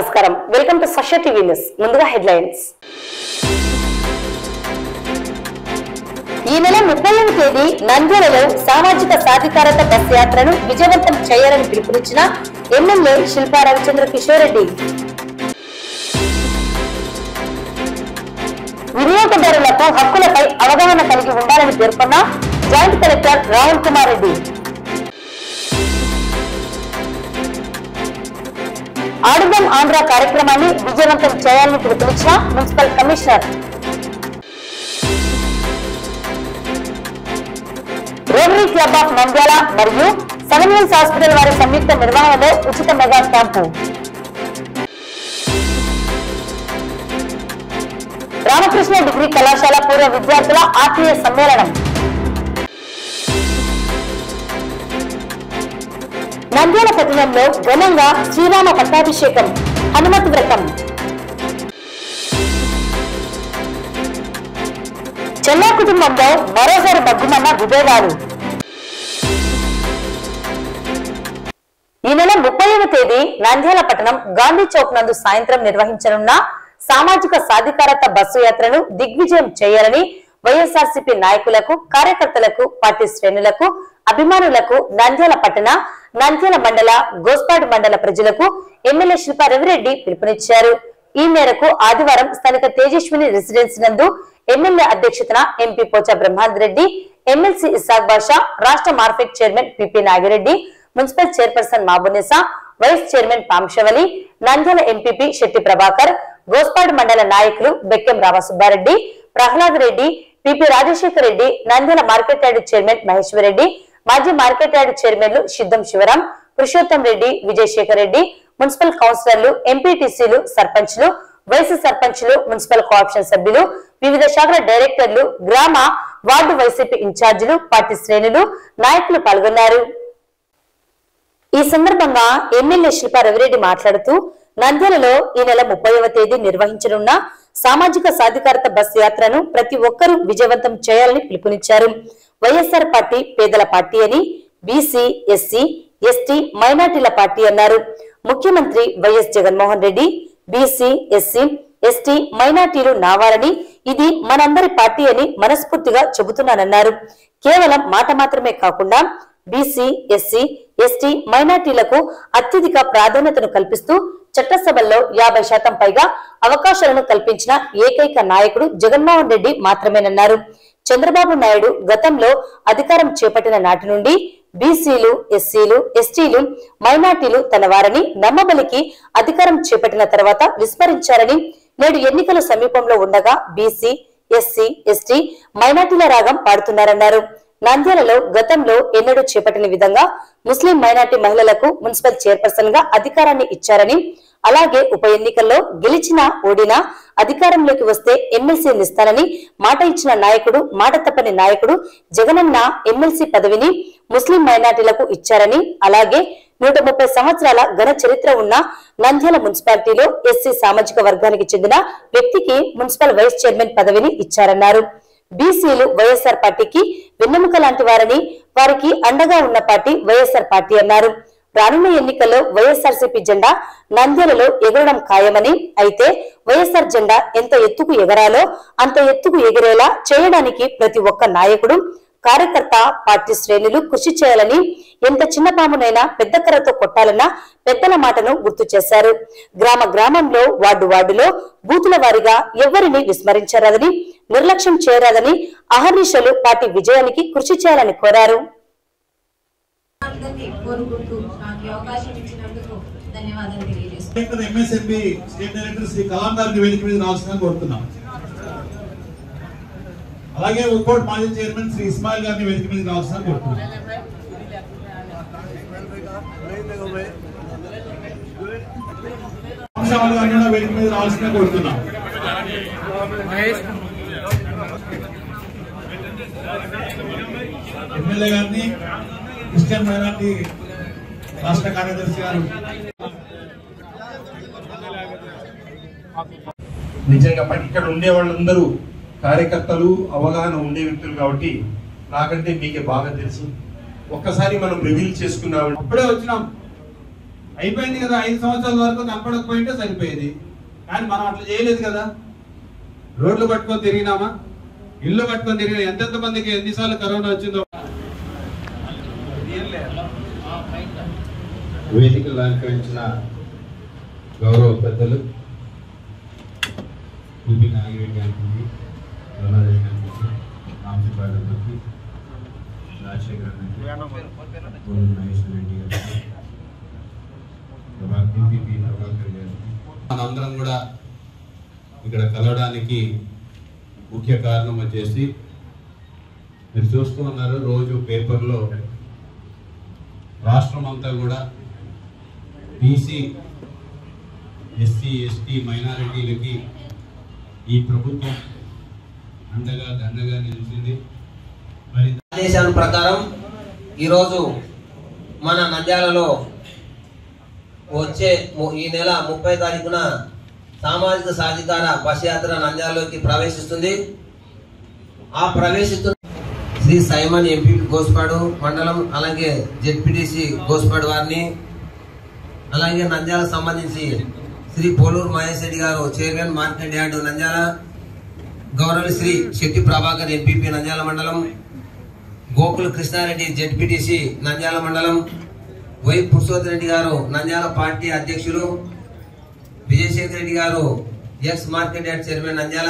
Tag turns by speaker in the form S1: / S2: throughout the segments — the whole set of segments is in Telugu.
S1: నమస్కారం వెల్కమ్ టు సష టీవీ న్యూస్ ముందుగా హెడ్లైన్స్ ఈ నెల 30వ తేదీ నంద్యాలలో సామాజిక సాధికారత బస్ యాత్రను విజయవంతం చేయాలని పిలుపునిచ్చిన ఎమ్మెల్యే శిల్పా రవిచంద్ర కిషోర్ రెడ్డి వినియోగదారులకు హక్కులపై అవగాహన కలిగి ఉండాలని పేర్కొన్న జాయింట్ కలెక్టర్ రాహుల్ కుమార్ రెడ్డి ఆడుదాం ఆంధ్ర కార్యక్రమాన్ని విజయవంతం చేయాలని పిలుపునిచ్చిన municipal commissioner rotary club of Nandyal మరియు సెవెన్స్ హాస్పిటల్ వారి సంయుక్త నిర్వహణలో ఉచిత మెగా క్యాంపు రామకృష్ణ డిగ్రీ కళాశాల పూర్వ విద్యార్థుల ఆత్మీయ సమ్మేళనం నంద్యాల పట్టణంలో ఘనంగా శ్రీరామ పట్టాభిషేకం హనుమతి వ్రతం చెల్లా కుటుంబంలో మరోసారి బగ్గుమన్న విభేదాలు ఈ నెల 30వ తేదీ నంద్యాల పట్టణం గాంధీ చౌక్ నందు సాయంత్రం నిర్వహించనున్న సామాజిక సాధికారత బస్సు యాత్రను దిగ్విజయం చేయాలని వైఎస్ఆర్సీపీ నాయకులకు కార్యకర్తలకు పార్టీ శ్రేణులకు అభిమానులకు నంద్యాల పట్టణ నంద్యాల మండల గోస్పాడు మండల ప్రజలకు ఎమ్మెల్యే శిల్పా రవిరెడ్డి పిలుపునిచ్చారు. ఈ మేరకు ఆదివారం స్థానిక తేజస్విని రెసిడెన్సీ నందు ఎమ్మెల్యే అధ్యక్షతన ఎంపీ పోచా బ్రహ్మాందరెడ్డి, ఎమ్మెల్సీ ఇస్సాక్ బాషా, రాష్ట్ర market chairman PP Nagireddy, municipal chairperson Mabunisa, vice chairman Pamshavali, Nandyal MPP Shetty Prabhakar, Gospadu mandal నాయకులు Bekkem Ramasubbareddy, Prahlad Reddy, PP Rajasekhar Reddy, Nandyal market yard chairman Maheshwar Reddy, మాజీ మార్కెట్ యార్డు చైర్మన్లు సిద్ధం శివరాం, పురుషోత్తం రెడ్డి, విజయశేఖర్ రెడ్డి, మున్సిపల్ కౌన్సిలర్లు, ఎంపీటీసీలు, సర్పంచ్లు, వైస్ సర్పంచ్లు, మున్సిపల్ కోఆప్షన్ సభ్యులు, వివిధ శాఖల డైరెక్టర్లు, గ్రామ వార్డు వైసీపీ ఇన్ఛార్జీలు, పార్టీ శ్రేణులు, నాయకులు పాల్గొన్నారు. ఈ సందర్భంగా ఎమ్మెల్యే శిల్పా రవిరెడ్డి మాట్లాడుతూ నంద్యాలలో ఈ నెల 30వ తేదీ నిర్వహించనున్న సామాజిక సాధికారత బస్ యాత్రను ప్రతి ఒక్కరూ విజయవంతం చేయాలని పిలుపునిచ్చారు. వైఎస్ఆర్ పార్టీ పేదల పార్టీ అని, బీసీ, ఎస్సీ, ఎస్టీ, మైనార్టీల పార్టీ అన్నారు. ముఖ్యమంత్రి YS Jaganmohan Reddy BC, SC, ST, మైనార్టీలు నావాలని, ఇది మనందరి పార్టీ అని మనస్ఫూర్తిగా చెబుతున్నానన్నారు. కేవలం మాట మాత్రమే కాకుండా బీసీ, ఎస్సీ, ఎస్టీ, మైనార్టీలకు అత్యధిక ప్రాధాన్యతను కల్పిస్తూ చట్టసభల్లో 50% పైగా అవకాశాలను కల్పించిన ఏకైక నాయకుడు జగన్మోహన్ రెడ్డి మాత్రమేనన్నారు. చంద్రబాబు నాయుడు గతంలో అధికారం చేపట్టిన నాటి నుండి బీసీలు, ఎస్సీలు, ఎస్టీలు, మైనార్టీలు తన వారని నమ్మబలికి అధికారం చేపట్టిన తర్వాత విస్మరించారని, నేడు ఎన్నికలు సమీపంలో ఉండగా బీసీ, ఎస్సీ, ఎస్టీ, మైనార్టీల రాగం పాడుతున్నారన్నారు. నంద్యాలలో గతంలో ఎన్నడూ చేపట్టిన విధంగా ముస్లిం మైనార్టీ మహిళలకు మున్సిపల్ చైర్పర్సన్ గా అధికారాన్ని ఇచ్చారని, అలాగే ఉప ఎన్నికల్లో గెలిచినా ఓడినా అధికారంలోకి వస్తే ఎమ్మెల్సీని ఇస్తానని మాట ఇచ్చిన నాయకుడు, మాట తప్పని నాయకుడు జగనన్న ఎమ్మెల్సీ పదవిని ముస్లిం మైనార్టీలకు ఇచ్చారని, అలాగే 130 సంవత్సరాల ఘన చరిత్ర ఉన్న నంద్యాల మున్సిపాలిటీలో ఎస్సీ సామాజిక వర్గానికి చెందిన వ్యక్తికి మున్సిపల్ వైస్ చైర్మన్ పదవిని ఇచ్చారన్నారు. బీసీలు వైఎస్ఆర్ పార్టీకి వెన్నెముక లాంటి వారని, వారికి అండగా ఉన్న పార్టీ వైఎస్ఆర్ పార్టీ అన్నారు. రానున్న ఎన్నికల్లో వైఎస్ఆర్సీపీ జెండా నంద్యాలలో ఎగరడం ఖాయమని, అయితే వైఎస్ఆర్ జెండా ఎంత ఎత్తుకు ఎగరాలో అంత ఎత్తుకు ఎగిరేలా చేయడానికి ప్రతి ఒక్క నాయకుడు, కార్యకర్త, పార్టీ శ్రేణులు కృషి చేయాలని, ఎంత చిన్న పామునైనా పెద్ద కర్రతో కొట్టాలన్న పెద్దల మాటను గుర్తు చేశారు. గ్రామ గ్రామంలో, వార్డు వార్డులో బూతుల వారీగా ఎవరిని విస్మరించరాదని, నిర్లక్ష్యం చేయరాదని, అహర్నిశలు పార్టీ విజయానికి కృషి చేయాలని కోరారు.
S2: అలాగే ఉప్పల్ మాజీ చైర్మన్ శ్రీ ఇస్మాయిల్ గారిని వేదిక మీద రావాల్సిన కోరుతున్నాను. వేదిక మీద రావాల్సిన కోరుతున్నాం. ఎమ్మెల్యే గారిని, క్రిస్టియన్ మైనార్టీ రాష్ట్ర కార్యదర్శి గారు. నిజంగా ఇక్కడ ఉండే వాళ్ళందరూ కార్యకర్తలు, అవగాహన ఉండే వ్యక్తులు కాబట్టి నాకంటే మీకే బాగా తెలుసు. ఒక్కసారి మనం రివీల్ చేసుకున్నాం. అప్పుడే వచ్చినాం,
S3: అయిపోయింది కదా, 5 సంవత్సరాల వరకు కనపడకపోయింటే సరిపోయేది. కానీ మనం అట్లా చేయలేదు కదా. రోడ్లు పట్టుకొని తిరిగినామా, ఇల్లు పట్టుకొని తిరిగినా, ఎంతెంత మందికి ఎన్నిసార్లు కరోనా వచ్చిందో.
S4: వేదికలు అలంకరించిన గౌరవ పెద్దలు టీపీ నాగిరెడ్డి గారికి, రమణారెడ్డి గారికి, రామశివారెడ్డి గారికి, రాజశేఖర్ గారికి, గోవింద మహేశ్వర రెడ్డి గారికి, టీపీ ప్రభాకర్ గారికి, మనందరం కూడా ఇక్కడ కలవడానికి ముఖ్య కారణం వచ్చేసి మీరు చూస్తూ ఉన్నారు, రోజు పేపర్లో రాష్ట్రం అంతా కూడా బీసీ, ఎస్సీ, ఎస్టీ, మైనారిటీలకి ఈ ప్రభుత్వం అండగా దండగా నిలిచింది. మరి
S5: ఆదేశాల ప్రకారం ఈరోజు మన నంద్యాలలో వచ్చే ఈ నెల 30 తారీఖున సామాజిక సాధికార బస్ యాత్ర నంద్యాలలోకి ప్రవేశిస్తుంది. ఆ ప్రవేశిస్తున్న శ్రీ సైమన్ ఎంపీ గోస్పాడు మండలం, అలాగే జెడ్పీటీసీ గోస్పాడు వారిని, అలాగే నంద్యాల సంబంధించి శ్రీ పోలూరు మహేష్ రెడ్డి గారు చైర్మన్ మార్కెట్ యార్డు నంద్యాల, గౌరవ శ్రీ శెట్టి ప్రభాకర్ ఎంపీపీ నంద్యాల మండలం, గోకుల కృష్ణారెడ్డి జెడ్పీటీసీ నంద్యాల మండలం, వై పురుషోత్తమ రెడ్డి గారు నంద్యాల పార్టీ అధ్యక్షులు, విజయశేఖర్ రెడ్డి గారు X market yard chairman Nandyal,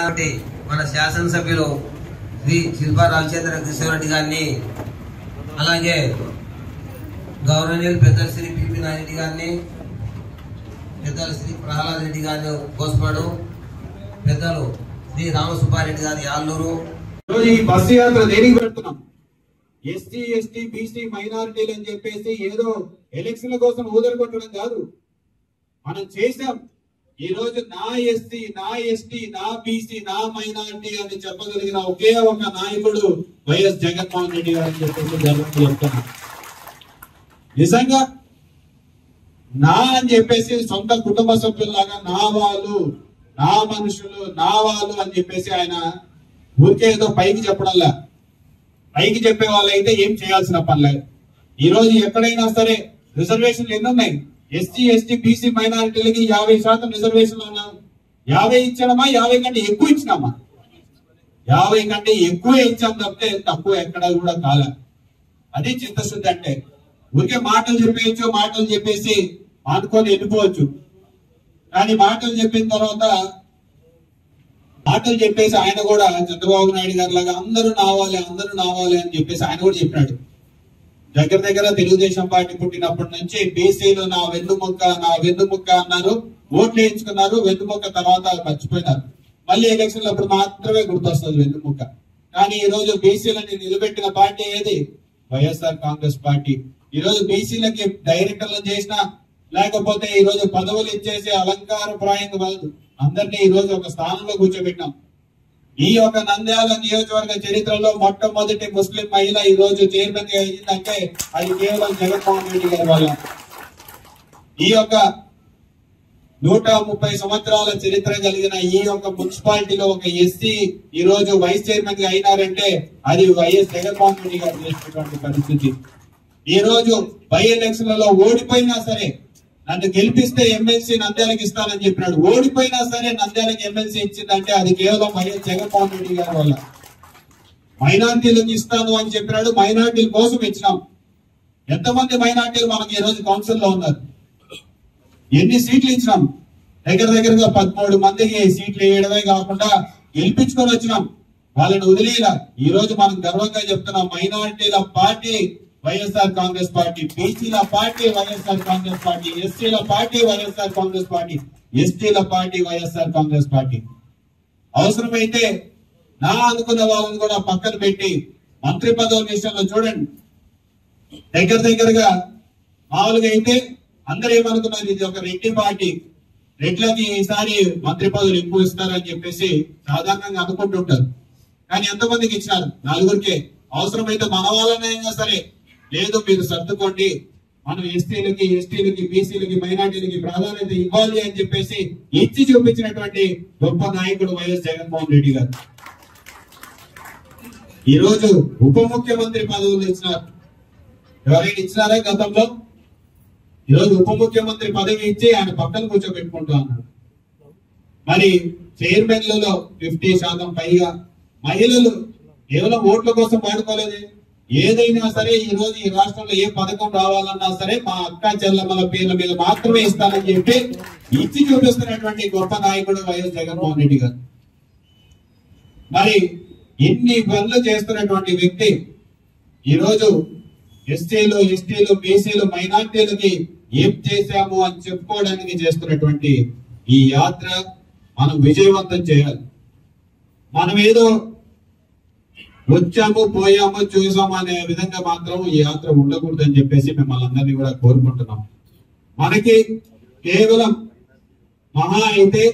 S5: మన శాసనసభ్యులు శ్రీ శిల్పా రామచంద్ర కిషోర్ రెడ్డి గారిని, అలాగే గౌరవనీయులు పెద్దలు శ్రీ పిపి నారెడ్డి గారిని, పెద్దలు శ్రీ ప్రహ్లాద్ రెడ్డి గారిని కోస్పాడు, పెద్దలు శ్రీ రామసుబ్బారెడ్డి గారి ఆల్లూరు.
S3: ఈ బస్సు యాత్ర దేనికి పెడుతున్నాం? ఎస్సీ, ఎస్టీ, బీసీ, మైనారిటీలు అని చెప్పేసి ఏదో ఎలక్షన్ల కోసం ఊదరగొట్టడం కాదు. మనం చేసాం. ఈ రోజు నా ఎస్సీ, నా ఎస్టీ, నా బీసీ, నా మైనారిటీ అని చెప్పగలిగిన ఒకే ఒక నాయకుడు వైఎస్ జగన్మోహన్ రెడ్డి గారు అని చెప్పేసి చెప్తున్నా. నిజంగా నా అని చెప్పేసి సొంత కుటుంబ సభ్యుల్లాగా నా వాళ్ళు, నా మనుషులు, నా వాళ్ళు అని చెప్పేసి ఆయన ఊరికే ఏదో పైకి చెప్పడంలా. పైకి చెప్పే వాళ్ళైతే ఏం చేయాల్సిన పనిలేదు. ఈ రోజు ఎక్కడైనా సరే రిజర్వేషన్లు ఎన్ని ఉన్నాయి? ఎస్సీ, ఎస్టీ, బీసీ, మైనారిటీలకి 50% రిజర్వేషన్లు ఉన్నాం. 50 ఇచ్చామా, 50 కంటే ఎక్కువ ఇచ్చినామా? 50 కంటే ఎక్కువ ఇచ్చాం తప్పితే తక్కువ ఎక్కడ కూడా కాలే. అది చిత్తశుద్ధి అంటే. ఊరికే మాటలు చెప్పేయచ్చు, మాటలు చెప్పేసి అనుకొని వెళ్ళిపోవచ్చు. కానీ మాటలు చెప్పిన తర్వాత మాటలు చెప్పేసి ఆయన కూడా చంద్రబాబు నాయుడు గారి లాగా అందరూ నావాలి, అందరూ నావాలి అని చెప్పేసి ఆయన కూడా చెప్పినాడు. దగ్గర తెలుగుదేశం పార్టీ పుట్టినప్పటి నుంచి బీసీలు నా వెన్నుముక్క, నా వెన్నుముక్క అన్నారు. ఓట్లు వేయించుకున్నారు. వెన్నుముక్క తర్వాత మర్చిపోయినారు. మళ్ళీ ఎలక్షన్లు అప్పుడు మాత్రమే గుర్తొస్తుంది వెన్నుముక్క. కానీ ఈ రోజు బీసీలని నిలబెట్టిన పార్టీ ఏది? వైఎస్ఆర్ కాంగ్రెస్ పార్టీ. ఈ రోజు బీసీలకి డైరెక్టర్లు చేసినా, లేకపోతే ఈ రోజు పదవులు ఇచ్చేసి అలంకారప్రాయంగా కాదు, అందరినీ ఈ రోజు ఒక స్థానంలో కూర్చోబెట్టినాం. ఈ యొక్క నంద్యాల నియోజకవర్గ చరిత్రలో మొట్టమొదటి ముస్లిం మహిళ ఈ రోజు చైర్మన్ గా అయిందంటే అది కేవలం జగన్మోహన్ రెడ్డి గారి వల్ల. ఈ యొక్క 130 సంవత్సరాల చరిత్ర కలిగిన ఈ యొక్క మున్సిపాలిటీలో ఒక ఎస్సీ ఈ రోజు వైస్ చైర్మన్ గా అయినారంటే అది వైఎస్ జగన్మోహన్ రెడ్డి గారు చేసినటువంటి పరిస్థితి. ఈ రోజు బై ఎలక్షన్లలో ఓడిపోయినా సరే నన్ను గెలిపిస్తే ఎమ్మెల్సీ నంద్యాలకు ఇస్తానని చెప్పినాడు. ఓడిపోయినా సరే నంద్యాలకు ఎమ్మెల్సీ ఇచ్చిందంటే అది కేవలం వైఎస్ జగన్మోహన్ రెడ్డి గారి వల్ల. మైనార్టీలకు ఇస్తాను అని చెప్పినాడు. మైనార్టీల కోసం ఇచ్చినాం. ఎంతమంది మైనార్టీలు మనకి ఈ రోజు కౌన్సిల్ లో ఉన్నారు? ఎన్ని సీట్లు ఇచ్చినాం? దగ్గరగా 13 మందికి సీట్లు వేయడమే కాకుండా గెలిపించుకొని వచ్చినాం. వాళ్ళని వదిలేలా. ఈ రోజు మనం గర్వంగా చెప్తున్నాం, మైనార్టీల పార్టీ వైఎస్ఆర్ కాంగ్రెస్ పార్టీ, బీసీల పార్టీ వైఎస్ఆర్ కాంగ్రెస్ పార్టీ, ఎస్సీల పార్టీ వైఎస్ఆర్ కాంగ్రెస్ పార్టీ, ఎస్టీల పార్టీ వైఎస్ఆర్ కాంగ్రెస్ పార్టీ. అవసరమైతే నా అనుకున్న వాళ్ళని కూడా పక్కన పెట్టి మంత్రి పదవుల విషయంలో చూడండి. దగ్గరగా మామూలుగా అయితే అందరూ ఏమనుకున్నారు, ఇది ఒక రెడ్డి పార్టీ, రెడ్లకి ఈసారి మంత్రి పదవులు ఎక్కువ ఇస్తారని చెప్పేసి సాధారణంగా అనుకుంటుంటారు. కానీ ఎంతమందికి ఇచ్చినారు? 4గురికే. అవసరమైతే మన వాళ్ళనైనా సరే లేదు మీరు సర్దుకోండి, మనం ఎస్టీలకి, ఎస్టీలకి, బీసీలకి, మైనార్టీలకి ప్రాధాన్యత ఇవ్వాలి అని చెప్పేసి ఇచ్చి చూపించినటువంటి గొప్ప నాయకుడు వైఎస్ జగన్మోహన్ రెడ్డి గారు. ఈ రోజు ఉప ముఖ్యమంత్రి పదవులు ఇచ్చినారు. ఎవరైనా ఇచ్చినారా గతంలో? ఈరోజు ఉప ముఖ్యమంత్రి పదవి ఇచ్చి ఆయన పక్కన కూర్చోబెట్టుకుంటూ అన్నాడు. మరి చైర్మన్లలో 50% పైగా మహిళలు కేవలం ఓట్ల కోసం వాడుకోలేదే. ఏదైనా సరే ఈ రోజు ఈ రాష్ట్రంలో ఏ పథకం రావాలన్నా సరే మా అక్క చెల్లెమ్మల పేర్ల మీద మాత్రమే ఇస్తానని చెప్పి ఇచ్చి చూపిస్తున్నటువంటి గొప్ప నాయకుడు వైఎస్ జగన్మోహన్ రెడ్డి గారు. మరి ఇన్ని పనులు చేస్తున్నటువంటి వ్యక్తి ఈరోజు ఎస్సీలు, ఎస్టీలు, బీసీలు, మైనార్టీలకి ఏం చేశాము అని చెప్పుకోవడానికి చేస్తున్నటువంటి ఈ యాత్ర మనం విజయవంతం చేయాలి. మనం ఏదో వచ్చాము పోయాము చూసాము అనే విధంగా మాత్రం ఈ యాత్ర ఉండకూడదని చెప్పేసి మిమ్మల్ని అందరినీ కూడా కోరుకుంటున్నాం. మనకి కేవలం మహా అయితే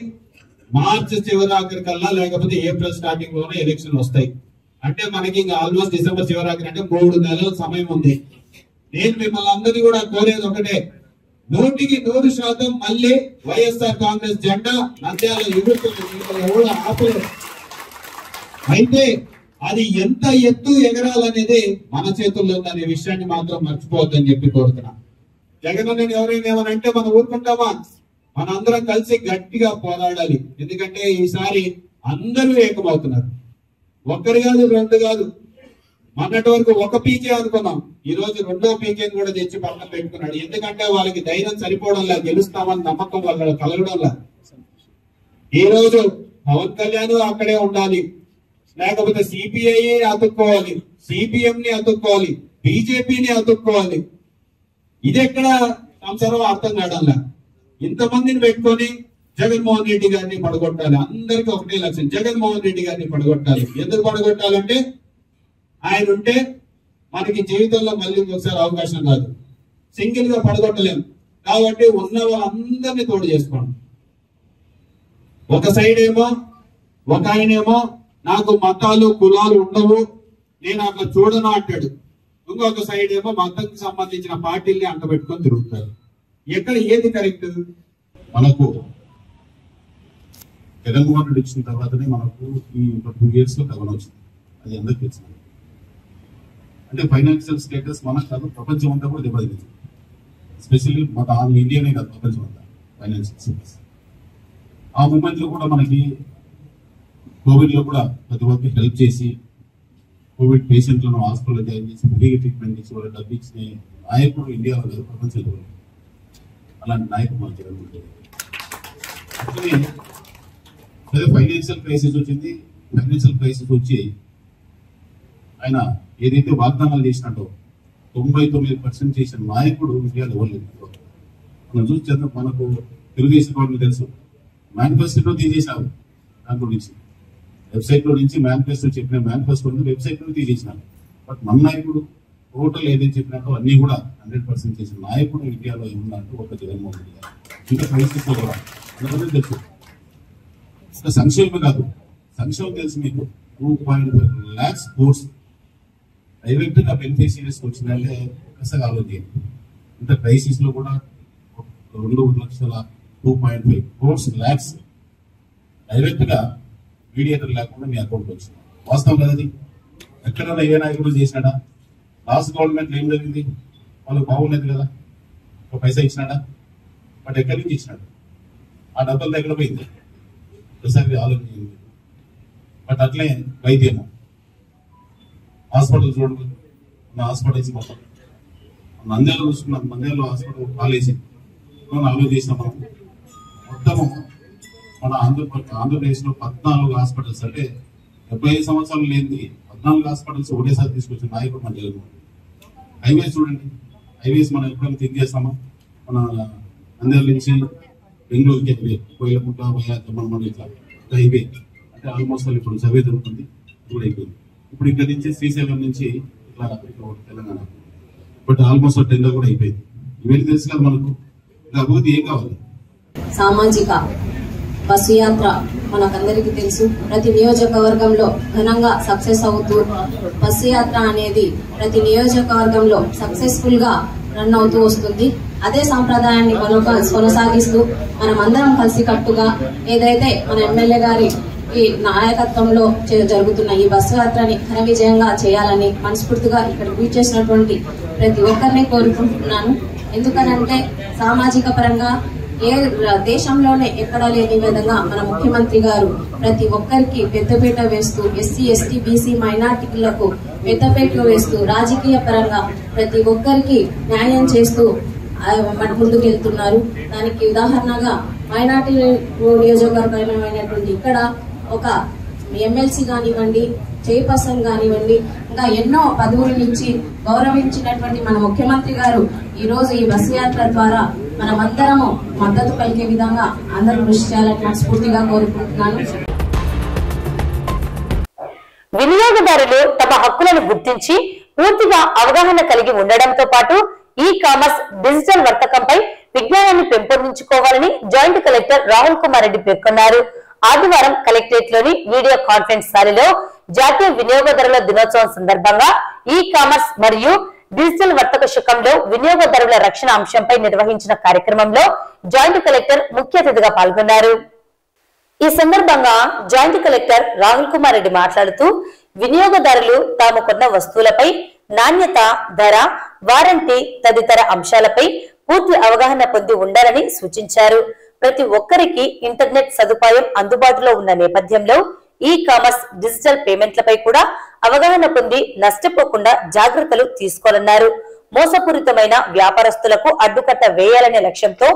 S3: మార్చి చివరాఖరి కల్లా లేకపోతే ఏప్రిల్ స్టార్టింగ్ లోనే ఎలక్షన్ వస్తాయి. అంటే మనకి ఇంకా ఆల్మోస్ట్ డిసెంబర్ చివరాఖరి అంటే 3 నెలల సమయం ఉంది. నేను మిమ్మల్ని అందరినీ కూడా కోరేది ఒకటే, 100% మళ్ళీ వైఎస్ఆర్ కాంగ్రెస్ జెండా నంద్యాల ఎగురుతుంది, ఆపలేదు. అయితే అది ఎంత ఎత్తు ఎగరాలనేది మన చేతుల్లో ఉందనే విషయాన్ని మాత్రం మర్చిపోవద్దని చెప్పి కోరుతున్నా. జగన్ నేను ఎవరైనా ఏమనంటే మనం ఊరుకుంటామా? మన అందరం కలిసి గట్టిగా పోరాడాలి. ఎందుకంటే ఈసారి అందరూ ఏకమవుతున్నారు. ఒక్కరు కాదు, 2 కాదు. మొన్నటి వరకు ఒక పీకే అనుకున్నాం, ఈ రోజు 2వ పీకేని కూడా తెచ్చి పక్కన పెట్టుకున్నాడు. ఎందుకంటే వాళ్ళకి ధైర్యం సరిపోవడంలా, గెలుస్తామని నమ్మకం వాళ్ళ కలగడంలా. ఈ రోజు పవన్ కళ్యాణ్ అక్కడే ఉండాలి, లేకపోతే సిపిఐ అతుక్కోవాలి, సిపిఎం ని అతుక్కోవాలి, బీజేపీని అతుక్కోవాలి. ఇది ఎక్కడ సంసారం అర్థం కావడంలా. ఇంతమందిని పెట్టుకొని జగన్మోహన్ రెడ్డి గారిని పడగొట్టాలి. అందరికీ ఒకటే లక్ష్యం, జగన్మోహన్ రెడ్డి గారిని పడగొట్టాలి. ఎందుకు పడగొట్టాలంటే ఆయన ఉంటే మనకి జీవితంలో మళ్ళీ ఒకసారి అవకాశం రాదు. సింగిల్ గా పడగొట్టలేం. కాబట్టి ఉన్న వాళ్ళందరినీ తోడు చేసుకోండి. ఒక సైడ్ ఏమో ఒక ఆయనేమో నాకు మతాలు కులాలు ఉండవు, నేను అట్లా చూడను అంటాడు. ఇంకొక సైడ్ ఏమో మతానికి సంబంధించిన పార్టీల్ని అంటబెట్టుకొని తిరుగుతారు. ఎక్కడ ఏది కరెక్ట్?
S6: మనకు జగన్మోహన్ రెడ్డి ఇచ్చిన తర్వాతనే మనకు ఈ 2 years లో కరోనా వచ్చింది. అది అందరికి వచ్చింది. అంటే ఫైనాన్షియల్ స్టేటస్ మనకు కాదు, ప్రపంచం అంతా కూడా దెబ్బతింది. ఎస్పెషల్లీ మన ఇండియానే కాదు, ప్రపంచం అంతా ఫైనాన్షియల్ స్టేటస్. ఆ మూమెంట్ లో కూడా మనకి కోవిడ్ లో కూడా ప్రతి ఒక్కరికి హెల్ప్ చేసి కోవిడ్ పేషెంట్లను హాస్పిటల్లో జాయిన్ చేసి ఫ్రీగా ట్రీట్మెంట్ ఇచ్చి వాళ్ళ డబ్బు ఇచ్చిన నాయకుడు ఇండియాలో కాదు, ప్రపంచంలో. అలాంటి నాయకుడు మన జగన్మోహన్ రెడ్డి. అదే ఫైనాన్షియల్ క్రైసిస్ వచ్చింది. ఫైనాన్షియల్ క్రైసిస్ వచ్చి ఆయన ఏదైతే వాగ్దానాలు చేసినట్టు 99% చేసిన నాయకుడు ఇండియాలో ఇవ్వలేదు. మనం చూసి మనకు తెలుగుదేశం గవర్నమెంట్ తెలుసు, మేనిఫెస్టో తీసేసారు. దాని గురించి వెబ్సైట్ లో నుంచి మేనిఫెస్టో చెప్పిన మేనిఫెస్టో వెబ్సైట్ లో తీసేసినారు. బట్ మన నాయకుడు టోటల్ ఏదైతే చెప్పినట్టు అన్ని కూడా 100% చేసిన నాయకుడు ఇండియాలో ఏముందంటూ ఒక జగన్మోహన్ రెడ్డి గారు. ఇంకా క్రైసిస్ లో కూడా అందరికీ తెలుసు. సంక్షేమం కాదు, సంక్షేమం తెలుసు మీకు. 2.5 lakhs కోర్స్ డైరెక్ట్ గా బెనిఫిషియరీస్ వచ్చిందంటే కష్టంగా ఆలోచించాలి. ఇంత క్రైసిస్ లో కూడా 2.5 lakhs డైరెక్ట్ గా మీడియేటర్ లేకుండా మీ అకౌంట్ వచ్చింది. వాస్తవం కదా అది? ఎక్కడైనా ఏ నాయకుడు చేసినాడా? లాస్ట్ గవర్నమెంట్ ఏం జరిగింది? వాళ్ళకి బాగుండేది కదా, ఒక పైసా ఇచ్చినాడా? బట్ ఎక్కడి నుంచి ఇచ్చినాడు? ఆ డబ్బుల దగ్గర పోయింది. ఒకసారి ఆలోచించింది. బట్ అట్లే వైద్యము, హాస్పిటల్ చూడండి, మన హాస్పిటల్స్ మొత్తం నంద్యాల చూసుకున్నాం. నంద్యాలలో హాస్పిటల్ కాలేజీ ఆలోచన చేసినాం మనం. మొత్తము మన ఆంధ్రప్రదేశ్ లో 14 హాస్పిటల్స్, అంటే 75 సంవత్సరాలు లేని 14 హాస్పిటల్స్ ఒకటేసారి తీసుకొచ్చిన నాయకుడు మన జగన్మోహన్. హైవేస్ చూడండి, హైవేస్ మనం ఎప్పుడైనా థింక్ చేస్తామా? మన నంద్యాల నుంచి బెంగళూరుకి కోయిలకుంట మన ఇట్లా హైవే అంటే ఆల్మోస్ట్ ఇప్పుడు సర్వే జరుగుతుంది, కూడా అయిపోయింది. ఇప్పుడు ఇక్కడ నుంచి శ్రీశైలం నుంచి ఇట్లా తెలంగాణ బట్ ఆల్మోస్ట్ టెండర్ కూడా అయిపోయింది. ఇవన్నీ తెలుసు కదా మనకు. ఇంకా అభివృద్ధి ఏం కావాలి?
S7: సామాజిక బస్సు యాత్ర మనకందరికీ తెలుసు. ప్రతి నియోజకవర్గంలో ఘనంగా సక్సెస్ అవుతూ బస్సు యాత్ర అనేది ప్రతి నియోజకవర్గంలో సక్సెస్ఫుల్ గా రన్ అవుతూ వస్తుంది. అదే సంప్రదాయాన్ని కొనసాగిస్తూ మనం అందరం కలిసి కట్టుగా ఏదైతే మన ఎమ్మెల్యే గారి ఈ నాయకత్వంలో జరుగుతున్న ఈ బస్సు యాత్రని ఘన విజయంగా చేయాలని మనస్ఫూర్తిగా ఇక్కడ ట్వీట్ చేసినటువంటి ప్రతి ఒక్కరిని కోరుకుంటున్నాను. ఎందుకనంటే సామాజిక పరంగా ఏ దేశంలోనే ఎక్కడా లేని విధంగా మన ముఖ్యమంత్రి గారు ప్రతి ఒక్కరికి పెద్దపీట వేస్తూ ఎస్సీ ఎస్టీ బీసీ మైనార్టీలకు పెద్దపీట వేస్తూ రాజకీయ పరంగా ప్రతి ఒక్కరికి న్యాయం చేస్తూ మన ముందుకు వెళ్తున్నారు. దానికి ఉదాహరణగా మైనార్టీ నియోజకవర్గమైనటువంటి ఇక్కడ ఒక ఎమ్మెల్సీ కానివ్వండి, చైర్పర్సన్ కానివ్వండి, ఇంకా ఎన్నో పదవుల నుంచి గౌరవించినటువంటి మన ముఖ్యమంత్రి గారు ఈ రోజు ఈ బస్సు యాత్ర ద్వారా మనమందరము మద్దతు పలికే విధంగా అందరూ కృషి చేయాలని మనస్ఫూర్తిగా కోరుకుంటున్నాను.
S1: వినియోగదారులు తమ హక్కులను గుర్తించి పూర్తిగా అవగాహన కలిగి ఉండడంతో పాటు ఈ కామర్స్ డిజిటల్ వర్తకంపై విజ్ఞానాన్ని పెంపొందించుకోవాలని జాయింట్ కలెక్టర్ రాహుల్ కుమార్ రెడ్డి పేర్కొన్నారు. ఆదివారం కలెక్టరేట్ లోని వీడియో కాన్ఫరెన్స్ హాలులో జాతీయ వినియోగదారుల దినోత్సవం సందర్భంగా ఈ కామర్స్ మరియు డిజిటల్ వర్తక శకం వినియోగదారుల రక్షణ అంశంపై నిర్వహించిన కార్యక్రమంలో జాయింట్ కలెక్టర్ ముఖ్య అతిథిగా పాల్గొన్నారు. ఈ సందర్భంగా జాయింట్ కలెక్టర్ రాహుల్ కుమార్ రెడ్డి మాట్లాడుతూ వినియోగదారులు తాము కొన్న వస్తువులపై నాణ్యత, ధర, వారంటీ తదితర అంశాలపై పూర్తి అవగాహన పొంది ఉండాలని సూచించారు. ప్రతి ఒక్కరికి ఇంటర్నెట్ సదుపాయం అందుబాటులో ఉన్న నేపథ్యంలో ఈ కామర్స్ డిజిటల్ పేమెంట్లపై కూడా అవగాహన పొంది నష్టపోకుండా జాగ్రత్తలు తీసుకోవాలన్నారు. మోసపూరితమైన వ్యాపారస్తులకు అడ్డుకట్ట వేయాలనే లక్ష్యంతో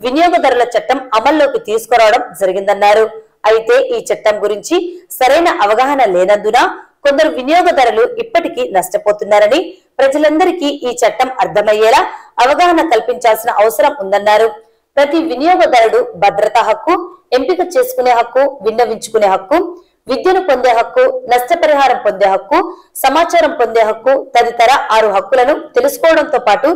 S1: వినియోగదారుల చట్టం అమల్లోకి తీసుకురావడం జరిగిందన్నారు. అయితే ఈ చట్టం గురించి సరైన అవగాహన లేనందున కొందరు వినియోగదారులు ఇప్పటికీ నష్టపోతున్నారని, ప్రజలందరికీ ఈ చట్టం అర్థమయ్యేలా అవగాహన కల్పించాల్సిన అవసరం ఉందన్నారు. ప్రతి వినియోగదారుడు భద్రతా హక్కు, ఎంపిక చేసుకునే హక్కు, విన్నవించుకునే హక్కు, విద్యను పొందే హక్కు, నష్టపరిహారం పొందే హక్కు, సమాచారం పొందే హక్కు తదితర 6 హక్కులను తెలుసుకోవడంతో పాటు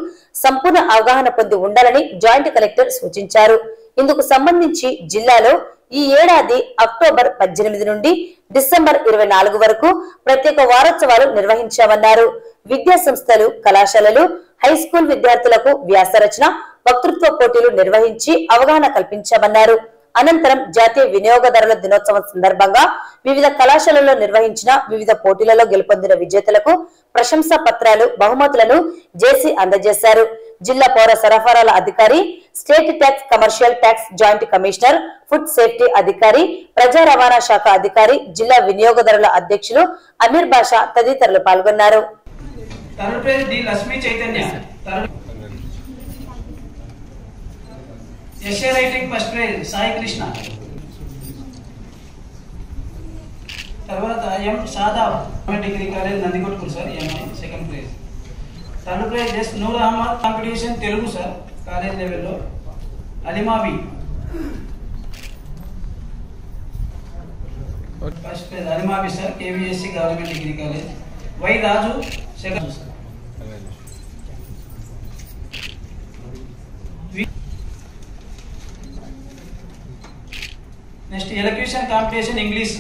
S1: సంపూర్ణ అవగాహన పొంది ఉండాలని జాయింట్ కలెక్టర్ సూచించారు. ఇందుకు సంబంధించి జిల్లాలో ఈ ఏడాది అక్టోబర్ 18 నుండి డిసెంబర్ 24 వరకు ప్రత్యేక వారోత్సవాలు నిర్వహించామన్నారు. విద్యా సంస్థలు, కళాశాలలు, హైస్కూల్ విద్యార్థులకు వ్యాసరచన, వక్తృత్వ పోటీలు నిర్వహించి అవగాహన కల్పించామన్నారు. అనంతరం జాతీయ వినియోగదారుల దినోత్సవం సందర్భంగా వివిధ కళాశాలల్లో నిర్వహించిన వివిధ పోటీలలో గెలుపొందిన విజేతలకు ప్రశంసా పత్రాలు, బహుమతులను జేసీ అందజేశారు. జిల్లా పౌర సరఫరాల అధికారి, state tax, commercial tax joint commissioner, food safety అధికారి, ప్రజా రవాణా శాఖ అధికారి, జిల్లా వినియోగదారుల అధ్యక్షులు అమీర్ బాషా తదితరులు పాల్గొన్నారు.
S8: S A writing first prize Sai Krishna. తర్వాత M Shadab degree college Nandikotkur sir, M I second prize. Third prize S Noor Ahmed competition Telugu sir college లెవెల్లో. Alimabi first prize Alimabi sir, K V S C government degree college. Y Raju second sir. Next elocution competition English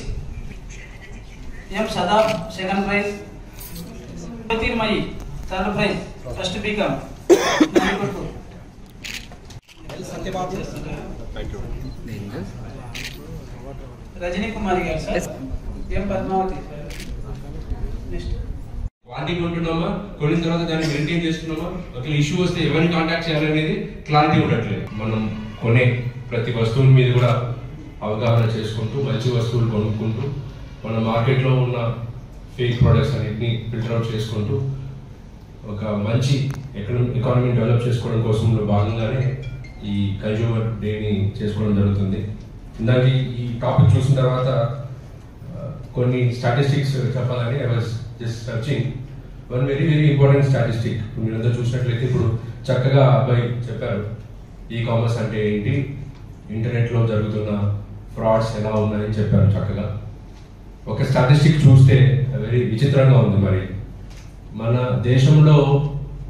S8: M Sadab second prize. Jyothirmayi third prize first BCom. Rajani Kumari garu sir, M Padmavathi. Next
S9: quality ఉంటున్నామా, కొనిన తర్వాత దాన్ని మెయింటైన్ చేస్తున్నామా, ఒకవేళ ఇష్యూ వస్తే ఎవరిని కాంటాక్ట్ చేయాలనేది క్లారిటీ ఉండట్లేదు. మనం కొనే ప్రతి వస్తువుల మీద కూడా అవగాహన చేసుకుంటూ మంచి వస్తువులు కొనుక్కుంటూ మన మార్కెట్లో ఉన్న ఫేక్ ప్రొడక్ట్స్ అన్నిటిని ఫిల్టర్ అవుట్ చేసుకుంటూ ఒక మంచి ఎకానమీ డెవలప్ చేసుకోవడం కోసంలో భాగంగానే ఈ కన్జ్యూమర్ డేని చేసుకోవడం జరుగుతుంది. ఇందాక ఈ టాపిక్ చూసిన తర్వాత కొన్ని స్టాటిస్టిక్స్ చెప్పాలని I was just searching one very very important statistic. మీరందరూ చూసినట్లయితే ఇప్పుడు చక్కగా అబ్బాయి చెప్పారు ఈ కామర్స్ అంటే ఏంటి, ఇంటర్నెట్లో జరుగుతున్న ఫ్రాడ్స్ ఎలా ఉన్నాయని చెప్పారు చక్కగా. ఒక స్టాటిస్టిక్ చూస్తే వెరీ విచిత్రంగా ఉంది. మరి మన దేశంలో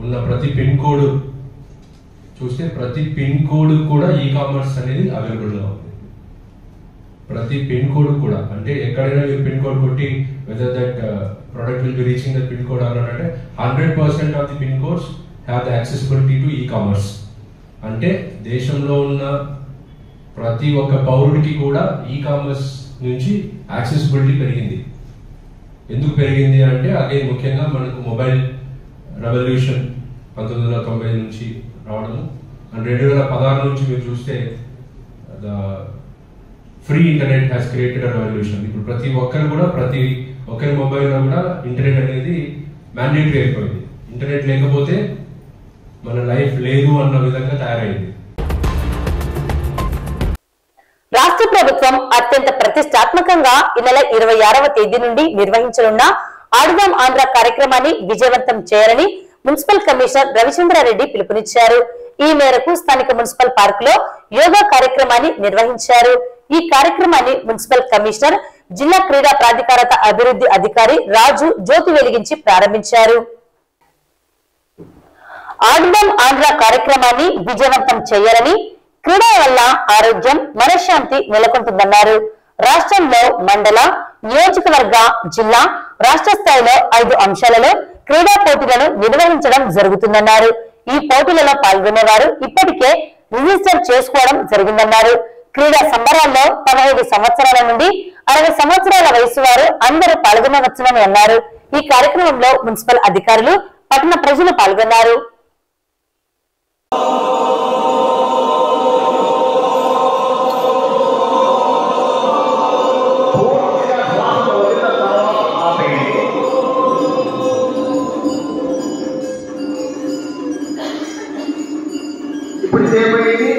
S9: ఉన్న ప్రతి పిన్ కోడ్ చూస్తే ప్రతి పిన్ కోడ్ కూడా ఈ కామర్స్ అనేది అవైలబుల్గా ఉంది. ప్రతి పిన్ కోడ్ కూడా, అంటే ఎక్కడైనా మీరు పిన్ కోడ్ కొట్టి weather that product will be reaching that pin code అన్నారంటే 100% of the pin codes have the accessibility to e commerce. అంటే దేశంలో ఉన్న ప్రతి ఒక్క పౌరుడికి కూడా ఈ కామర్స్ నుంచి యాక్సెసిబిలిటీ పెరిగింది. ఎందుకు పెరిగింది అంటే అదే ముఖ్యంగా మనకు మొబైల్ రెవల్యూషన్ 1990 నుంచి రావడము. అండ్ 2016 నుంచి మీరు చూస్తే free internet has created a revolution. ఇప్పుడు ప్రతి ఒక్కరు కూడా ప్రతి ఒక్కరి మొబైల్లో కూడా ఇంటర్నెట్ అనేది మ్యాండేటరీ అయిపోయింది. ఇంటర్నెట్ లేకపోతే మన లైఫ్ లేదు అన్న విధంగా తయారైంది.
S1: రాష్ట్ర ప్రభుత్వం అత్యంత ప్రతిష్టాత్మకంగా ఈ నెల 26వ తేదీ నుండి నిర్వహించనున్న ఆడుదాం ఆంధ్ర కార్యక్రమాన్ని విజయవంతం చేయాలని మున్సిపల్ కమిషనర్ రవిచంద్రారెడ్డి పిలుపునిచ్చారు. ఈ మేరకు స్థానిక మున్సిపల్ పార్క్ లో యోగా కార్యక్రమాన్ని నిర్వహించారు. ఈ కార్యక్రమాన్ని మున్సిపల్ కమిషనర్, జిల్లా క్రీడా ప్రాధికారత అభివృద్ధి అధికారి రాజు జ్యోతి వెలిగించి ప్రారంభించారు. ఆడుదాం ఆంధ్ర కార్యక్రమాన్ని విజయవంతం చేయాలని, క్రీడ వల్ల ఆరోగ్యం, మనశ్శాంతి నెలకొంటుందన్నారు. రాష్ట్రంలో మండల, నియోజకవర్గ, జిల్లా, రాష్ట్ర స్థాయిలో 5 అంశాలలో క్రీడా పోటీలను నిర్వహించడం జరుగుతుందన్నారు. ఈ పోటీలలో పాల్గొనేవారు ఇప్పటికే రిజిస్టర్ చేసుకోవడం జరిగిందన్నారు. క్రీడా సంబరాల్లో 15 సంవత్సరాల నుండి 60 సంవత్సరాల వయసు వారు అందరూ పాల్గొనవచ్చునని అన్నారు. ఈ కార్యక్రమంలో మున్సిపల్ అధికారులు, పట్టణ ప్రజలు పాల్గొన్నారు.
S10: ఇప్పుడు చేయబడింది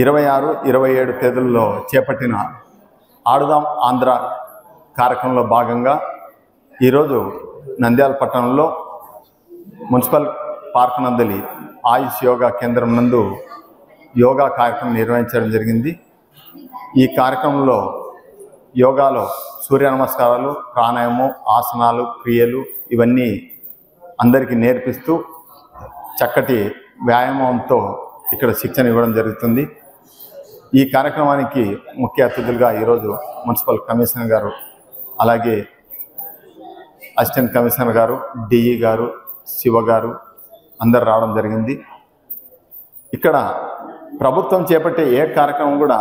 S11: 26, 27 తేదీల్లో చేపట్టిన ఆడుదాం ఆంధ్ర కార్యక్రమంలో భాగంగా ఈరోజు నంద్యాల పట్టణంలో మున్సిపల్ పార్క్ నందలి ఆయుష్ యోగా కేంద్రం నందు యోగా కార్యక్రమం నిర్వహించడం జరిగింది. ఈ కార్యక్రమంలో యోగాలో సూర్య నమస్కారాలు, ప్రాణాయామం, ఆసనాలు, క్రియలు ఇవన్నీ అందరికీ నేర్పిస్తూ చక్కటి వ్యాయామంతో ఇక్కడ శిక్షణ ఇవ్వడం జరుగుతుంది. ఈ కార్యక్రమానికి ముఖ్య అతిథులుగా ఈరోజు మున్సిపల్ కమిషనర్ గారు, అలాగే అసిస్టెంట్ కమిషనర్ గారు, డిఈ గారు, శివ గారు అందరు రావడం జరిగింది. ఇక్కడ ప్రభుత్వం చేపట్టే ఏ కార్యక్రమం కూడా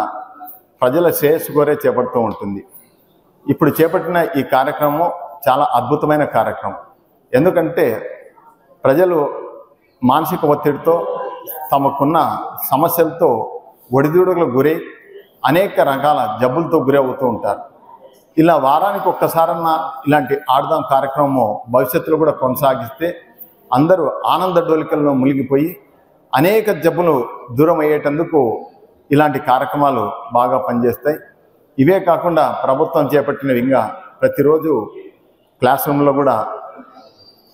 S11: ప్రజల శ్రేయస్సు కోరే చేపడుతూ ఉంటుంది. ఇప్పుడు చేపట్టిన ఈ కార్యక్రమం చాలా అద్భుతమైన కార్యక్రమం. ఎందుకంటే ప్రజలు మానసిక ఒత్తిడితో, తమకున్న సమస్యలతో ఒడిదుడుకులకు గురై అనేక రకాల జబ్బులతో గురి అవుతూ ఉంటారు. ఇలా వారానికి ఒక్కసారన్నా ఇలాంటి ఆడుదాం కార్యక్రమం భవిష్యత్తులో కూడా కొనసాగిస్తే అందరూ ఆనంద డోలికల్లో మునిగిపోయి అనేక జబ్బులు దూరం అయ్యేటందుకు ఇలాంటి కార్యక్రమాలు బాగా పనిచేస్తాయి. ఇవే కాకుండా ప్రభుత్వం చేపట్టినవి ఇంకా ప్రతిరోజు క్లాస్ రూమ్లో కూడా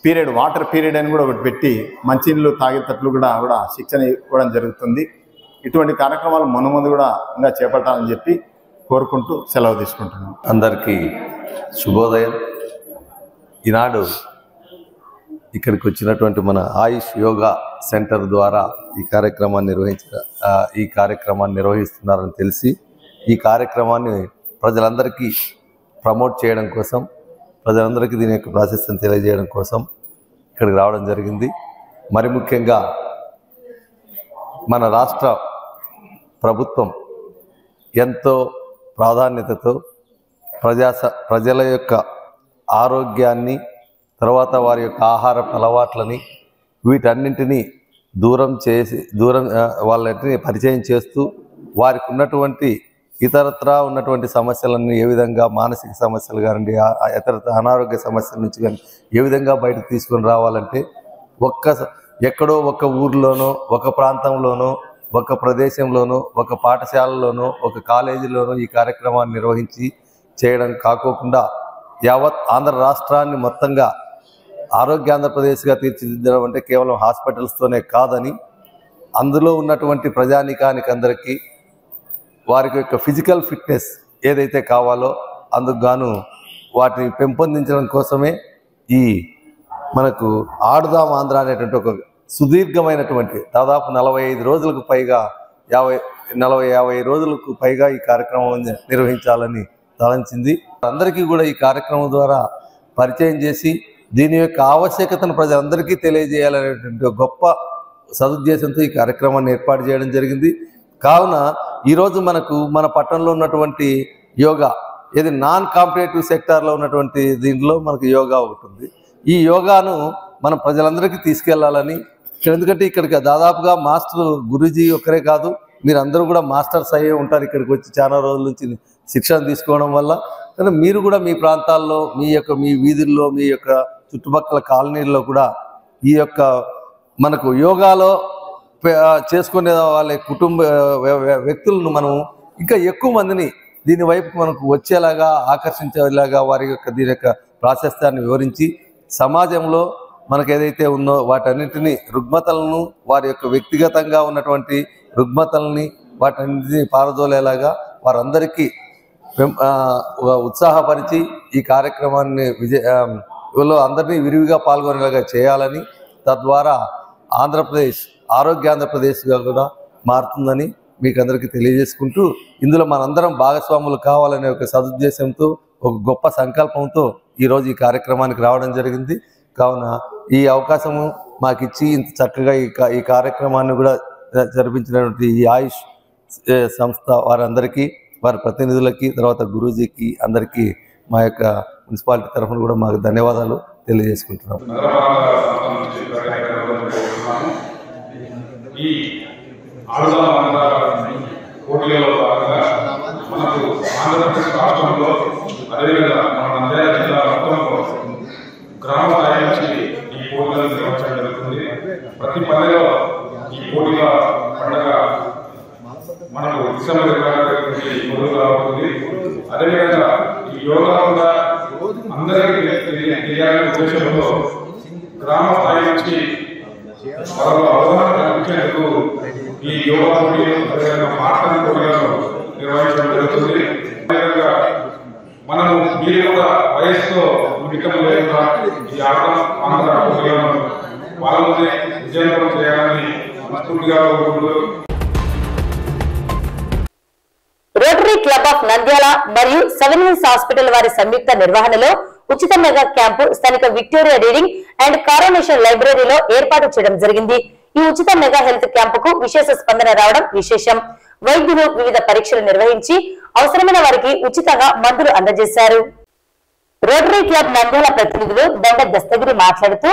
S11: పీరియడ్, వాటర్ పీరియడ్ అని కూడా ఒకటి పెట్టి మంచినీళ్ళు తాగేటట్లు కూడా శిక్షణ ఇవ్వడం జరుగుతుంది. ఇటువంటి కార్యక్రమాలు మునుముందు కూడా ఇంకా చేపట్టాలని చెప్పి కోరుకుంటూ సెలవు తీసుకుంటున్నాను.
S12: అందరికీ శుభోదయం. ఈనాడు ఇక్కడికి వచ్చినటువంటి మన ఆయుష్ యోగా సెంటర్ ద్వారా ఈ కార్యక్రమాన్ని నిర్వహిస్తున్నారని తెలిసి ఈ కార్యక్రమాన్ని ప్రజలందరికీ ప్రమోట్ చేయడం కోసం, ప్రజలందరికీ దీని యొక్క ప్రాశస్త్యం తెలియజేయడం కోసం ఇక్కడికి రావడం జరిగింది. మరి ముఖ్యంగా మన రాష్ట్ర ప్రభుత్వం ఎంతో ప్రాధాన్యతతో ప్రజల యొక్క ఆరోగ్యాన్ని, తర్వాత వారి యొక్క ఆహార అలవాట్లని, వీటన్నింటినీ వాళ్ళని పరిచయం చేస్తూ వారికి ఉన్నటువంటి ఇతరత్రా ఉన్నటువంటి సమస్యలను ఏ విధంగా, మానసిక సమస్యలు కానివ్వండి, ఇతరత్ర అనారోగ్య సమస్యల నుంచి కానీ ఏ విధంగా బయటకు తీసుకొని రావాలంటే ఎక్కడో ఒక ఊర్లోనో, ఒక ప్రాంతంలోనో, ఒక ప్రదేశంలోనో, ఒక పాఠశాలలోనో, ఒక కాలేజీలోనో ఈ కార్యక్రమాన్ని నిర్వహించి చేయడం కాకోకుండా యావత్ ఆంధ్ర రాష్ట్రాన్ని మొత్తంగా ఆరోగ్య ఆంధ్రప్రదేశ్గా తీర్చిదిద్దడం అంటే కేవలం హాస్పిటల్స్తోనే కాదని, అందులో ఉన్నటువంటి ప్రజానీకానికి అందరికీ వారికి యొక్క ఫిజికల్ ఫిట్నెస్ ఏదైతే కావాలో అందుకు గాను వాటిని పెంపొందించడం కోసమే ఈ మనకు ఆడుదాం ఆంధ్ర అనేటువంటి ఒక సుదీర్ఘమైనటువంటి దాదాపు 45 రోజులకు పైగా 50 రోజులకు పైగా ఈ కార్యక్రమం నిర్వహించాలని తలంచింది. అందరికీ కూడా ఈ కార్యక్రమం ద్వారా పరిచయం చేసి దీని యొక్క ఆవశ్యకతను ప్రజలందరికీ తెలియజేయాలనేటువంటి గొప్ప సదుద్దేశంతో ఈ కార్యక్రమాన్ని ఏర్పాటు చేయడం జరిగింది. కావున ఈరోజు మన పట్టణంలో ఉన్నటువంటి యోగా ఇది నాన్ కాంపిటేటివ్ సెక్టార్లో ఉన్నటువంటి దీంట్లో మనకు యోగా ఒకటి ఉంది. ఈ యోగాను మనం ప్రజలందరికీ తీసుకెళ్లాలని, ఎందుకంటే ఇక్కడికి దాదాపుగా మాస్టర్ గురూజీ ఒక్కరే కాదు, మీరందరూ కూడా మాస్టర్స్ అయ్యే ఉంటారు ఇక్కడికి వచ్చి చాలా రోజుల నుంచి శిక్షణ తీసుకోవడం వల్ల. కానీ మీరు కూడా మీ ప్రాంతాల్లో మీ వీధుల్లో మీ యొక్క చుట్టుపక్కల కాలనీల్లో కూడా ఈ యొక్క మనకు యోగాలో చేసుకునే వాళ్ళ కుటుంబ వ్యక్తులను మనం ఇంకా ఎక్కువ మందిని దీని వైపు మనకు వచ్చేలాగా ఆకర్షించేలాగా వారి యొక్క దీని యొక్క ప్రాశస్త్యాన్ని వివరించి సమాజంలో మనకు ఏదైతే ఉందో వాటన్నిటిని రుగ్మతలను వారి యొక్క వ్యక్తిగతంగా ఉన్నటువంటి రుగ్మతల్ని వాటన్నిటిని పారదోలేలాగా వారందరికీ ఉత్సాహపరిచి ఈ కార్యక్రమాన్ని అందరినీ విరివిగా పాల్గొనేలాగా చేయాలని, తద్వారా ఆంధ్రప్రదేశ్ ఆరోగ్యాంధ్రప్రదేశ్గా కూడా మారుతుందని మీకు అందరికీ తెలియజేసుకుంటూ, ఇందులో మనందరం భాగస్వాములు కావాలనే ఒక సదుద్దేశంతో ఒక గొప్ప సంకల్పంతో ఈరోజు ఈ కార్యక్రమానికి రావడం జరిగింది. కావున ఈ అవకాశము మాకు ఇచ్చి ఇంత చక్కగా ఈ కార్యక్రమాన్ని కూడా జరిపించినటువంటి ఈ ఆయుష్ సంస్థ వారందరికీ, వారి ప్రతినిధులకి, తర్వాత గురూజీకి అందరికీ మా యొక్క మున్సిపాలిటీ తరఫున కూడా మాకు ధన్యవాదాలు తెలియజేసుకుంటున్నాం.
S13: ఈ పోటీలలో భాగంగా మనకు ఆంధ్రప్రదేశ్ రాష్ట్రంలో అదేవిధంగా మన నంద్యాల జిల్లా మొత్తంలో గ్రామ స్థాయి నుంచి ఈ పోటీలను నిర్వహించడం జరుగుతుంది. ప్రతి పల్లెలో ఈ పోటీల పండుగ మనకు డిసెంబర్ 26 మొదలు అవుతుంది. అదేవిధంగా ఈ యోగా కూడా అందరికీ తెలియాలనే ఉద్దేశంతో గ్రామ స్థాయి నుంచి వాళ్ళ అవగాహన కల్పించేందుకు ఈ యోగా పోటీలు అదేవిధంగా మాటల పోటీలను నిర్వహించడం జరుగుతుంది. అదేవిధంగా మనము మీరు కూడా వయస్సులో మిగతం లేకుండా ఈ ఆంధ్ర పోటీలను పాల్గొని విజయవంతం చేయాలని మనస్ఫూర్తిగా కోరుకుంటూ
S1: రోటరీ క్లబ్ ఆఫ్ నంద్యాల మరియు 7 Hills హాస్పిటల్ వారి సంయుక్త నిర్వహణలో ఉచిత మెగా క్యాంపు స్థానిక విక్టోరియా రీడింగ్ అండ్ కారోనేషన్ లైబ్రరీలో ఏర్పాటు చేయడం జరిగింది. ఈ ఉచిత మెగా హెల్త్ క్యాంపుకు విశేష స్పందన రావడం విశేషం. వైద్యులు వివిధ పరీక్షలు నిర్వహించి అవసరమైన వారికి ఉచితంగా మందులు అందజేశారు. రోటరీ క్లబ్ నంద్యాల ప్రతినిధులు దండ దస్తగిరి మాట్లాడుతూ,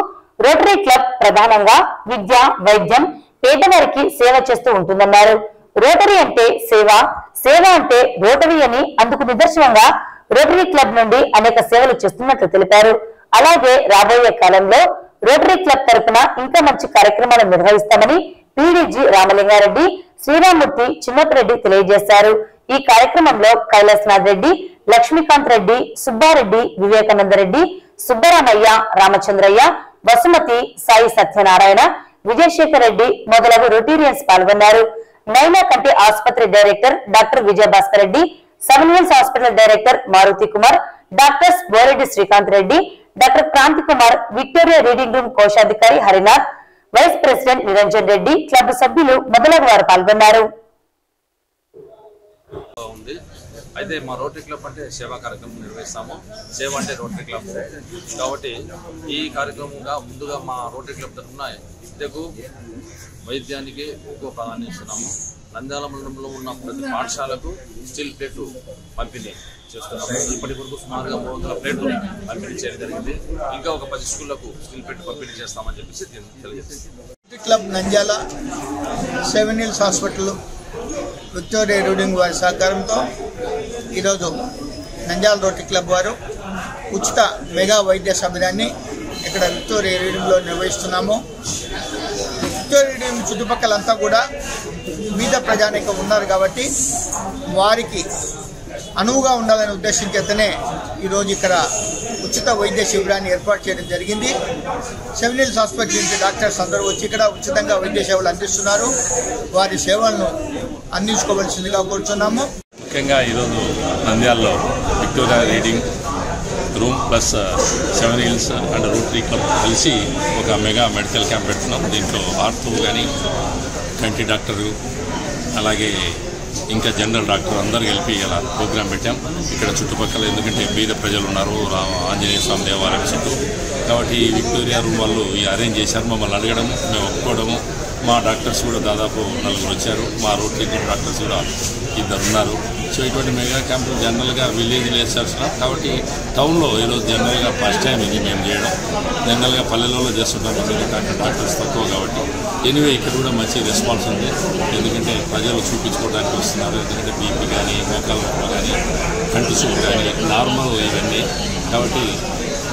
S1: రోటరీ క్లబ్ ప్రధానంగా విద్య, వైద్యం, పేదవారికి సేవ చేస్తూ ఉంటుందన్నారు. రోటరీ అంటే సేవ, సేవ అంటే రోటరీ అని అందుకు నిదర్శనంగా రోటరీ క్లబ్ నుండి అనేక సేవలు చేస్తున్నట్లు తెలిపారు. అలాగే రాబోయే కాలంలో రోటరీ క్లబ్ తరఫున ఇంకా మంచి కార్యక్రమాలు నిర్వహిస్తామని పీడీజీ రామలింగారెడ్డి, శ్రీరామూర్తి, చిన్నపరెడ్డి తెలియజేశారు. ఈ కార్యక్రమంలో కైలాసనాథ్ రెడ్డి, లక్ష్మీకాంత్ రెడ్డి, సుబ్బారెడ్డి, వివేకానందరెడ్డి, సుబ్బరామయ్య, రామచంద్రయ్య, వసుమతి, సాయి సత్యనారాయణ, విజయశేఖర్ రెడ్డి మొదలగు రొటీరియన్స్ పాల్గొన్నారు. నైనా కంటి ఆసుపత్రి director doctor Vijayabhaskar Reddy, 7 Hills hospital director Maruthi Kumar, doctors Boreddy Srikanth Reddy, doctor Kranthi Kumar, Victoria reading room కోశాధికారి Harinath, vice president Niranjan Reddy, club సభ్యులు మొదలగు వారు పాల్గొన్నారు.
S14: అయితే మా రోటరీ క్లబ్ అంటే సేవా కార్యక్రమం నిర్వహిస్తాము. సేవ అంటే రోటరీ క్లబ్ కాబట్టి ఈ కార్యక్రమంగా ముందుగా మా రోటరీ క్లబ్ తరఫున విద్యకు, వైద్యానికి ఎక్కువ ప్రాధాన్యం ఇస్తున్నాము. నంద్యాల మండలంలో ఉన్న ప్రతి పాఠశాలకు స్టీల్ ప్లేట్ పంపిణీ చేస్తున్నాము. ఇప్పటి వరకు సుమారుగా 300 ప్లేట్లు పంపిణీ చేయడం జరిగింది. ఇంకా ఒక 10 స్కూళ్లకు స్టీల్ ప్లేట్ పంపిణీ చేస్తామని చెప్పేసి తెలియజేస్తుంది.
S15: Rotary club Nandyal, 7 Hills hospital, Victoria reading వారి సహకారంతో ఈరోజు నంద్యాల రోటరీ క్లబ్ వారు ఉచిత మెగా వైద్య శిబిరాన్ని ఇక్కడ విక్టోరియా రీడింగ్లో నిర్వహిస్తున్నాము. విక్టోరియా రీడింగ్ చుట్టుపక్కలంతా కూడా బీద ప్రజానికం ఉన్నారు కాబట్టి వారికి అనువుగా ఉండాలనే ఉద్దేశం చేతనే ఈరోజు ఇక్కడ ఉచిత వైద్య శిబిరాన్ని ఏర్పాటు చేయడం జరిగింది. 7 Hills హాస్పిటల్ నుంచి డాక్టర్స్ అందరూ వచ్చి ఇక్కడ ఉచితంగా వైద్య సేవలు అందిస్తున్నారు. వారి సేవలను అందించుకోవాల్సిందిగా కోరుతున్నాము.
S16: ముఖ్యంగా ఈరోజు నంద్యాలలో Victoria reading room plus 7 Hills and rotary club కలిసి ఒక మెగా మెడికల్ క్యాంప్ పెడుతున్నాం. దీంట్లో ఆర్థో కానీ, కంటి డాక్టరు, అలాగే ఇంకా జనరల్ డాక్టర్ అందరూ కలిపి ఇలా ప్రోగ్రాం పెట్టాం. ఇక్కడ చుట్టుపక్కల ఎందుకంటే బీద ప్రజలు ఉన్నారు ఆంజనేయ స్వామి దేవాలయం చుట్టూ, కాబట్టి విక్టోరియా రూమ్ వాళ్ళు అరేంజ్ చేశారు. మమ్మల్ని అడగడము, మేము ఒప్పుకోవడము, మా డాక్టర్స్ కూడా దాదాపు 4 వచ్చారు. మా రోటరీ గ్రూప్ డాక్టర్స్ కూడా 2 ఉన్నారు. సో ఇటువంటి మెగా క్యాంపులు జనరల్గా విలేజ్ చేస్తాం కాబట్టి టౌన్లో ఈరోజు జనరల్గా ఫస్ట్ టైం ఇది మేము చేయడం. జనరల్గా పల్లెలలో చేస్తుంటాం, డాక్టర్స్ తక్కువ కాబట్టి. ఎనీవే ఇక్కడ కూడా మంచి రెస్పాన్స్ ఉంది. ఎందుకంటే ప్రజలు చూపించుకోవడానికి వస్తున్నారు. ఎందుకంటే బీపీ కానీ, మోకాల నొప్పులు కానీ, కంటి చూపు కానీ నార్మల్ ఇవన్నీ. కాబట్టి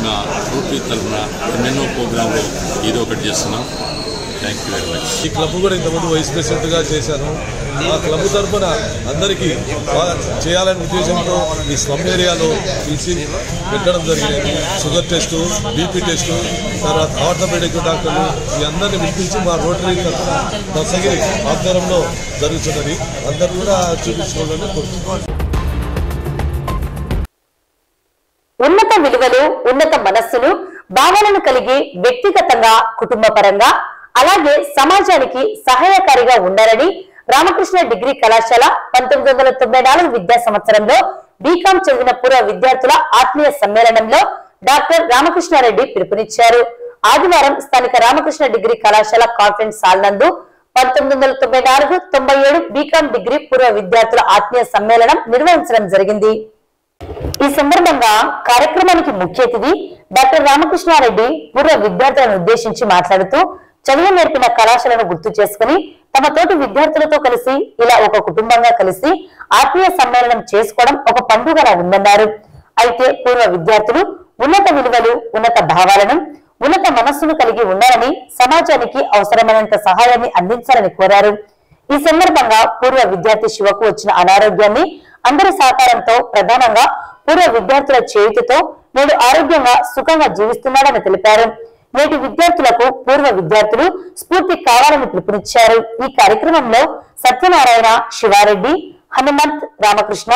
S16: మా రోటరీ తరఫున ఎన్నెన్నో ప్రోగ్రాంలు ఇది ఒకటి చేస్తున్నాం. Thank you very much.
S17: ఈ క్లబ్ కూడా ఇంతకుముందు వైస్ ప్రెసిడెంట్గా చేశాను. ఆ క్లబ్ తరఫున అందరికీ బాగా చేయాలనే ఉద్దేశంతో ఈ స్లమ్ ఏరియాలో పిలిచి పెట్టడం జరిగింది. షుగర్ టెస్టు, బీపీ టెస్టు, తర్వాత ఆర్థోపెడిక్ డాక్టర్లు ఈ అందరినీ పిలిపించి మా రోటరీ తరఫున దశగిరి ఆధ్వర్యంలో జరుగుతున్నది. అందరూ కూడా చూపించుకోవాలని కోరుతున్నాను.
S1: ఉన్నత విలువలు, ఉన్నత మనస్సును, భావనను కలిగి వ్యక్తిగతంగా, కుటుంబ పరంగా, అలాగే సమాజానికి సహాయకారిగా ఉండాలని రామకృష్ణ డిగ్రీ కళాశాల 1994 విద్యా సంవత్సరంలో బీకాం చదివిన పూర్వ విద్యార్థుల ఆత్మీయ సమ్మేళనంలో డాక్టర్ రామకృష్ణారెడ్డి పిలుపునిచ్చారు. ఆదివారం స్థానిక రామకృష్ణ డిగ్రీ కళాశాల కాన్ఫరెన్స్ హాల్ నందు 1994-97 బీకాం డిగ్రీ పూర్వ విద్యార్థుల ఆత్మీయ సమ్మేళనం నిర్వహించడం జరిగింది. ఈ సందర్భంగా కార్యక్రమానికి ముఖ్య అతిథి డాక్టర్ రామకృష్ణారెడ్డి పూర్వ విద్యార్థులను ఉద్దేశించి మాట్లాడుతూ చదువు నేర్పిన కళాశాలను గుర్తు చేసుకుని తమ తోటి విద్యార్థులతో కలిసి ఇలా ఒక కుటుంబంగా కలిసి ఆత్మీయ సమ్మేళనం చేసుకోవడం ఒక పండుగలా ఉందన్నారు. అయితే పూర్వ విద్యార్థులు ఉన్నత విలువలు, ఉన్నత భావాలను, ఉన్నత మనస్సును కలిగి ఉండాలని, సమాజానికి అవసరమైనంత సహాయాన్ని అందించాలని కోరారు. ఈ సందర్భంగా పూర్వ విద్యార్థి శివకు వచ్చిన అనారోగ్యాన్ని అందరి సహకారంతో, ప్రధానంగా పూర్వ విద్యార్థుల చేయుతతో నేడు ఆరోగ్యంగా సుఖంగా జీవిస్తున్నాడని తెలిపారు. నేటి విద్యార్థులకు పూర్వ విద్యార్థులు స్ఫూర్తి కావాలని పిలుపునిచ్చారు. ఈ కార్యక్రమంలో సత్యనారాయణ, శివారెడ్డి, హనుమంత్, రామకృష్ణ,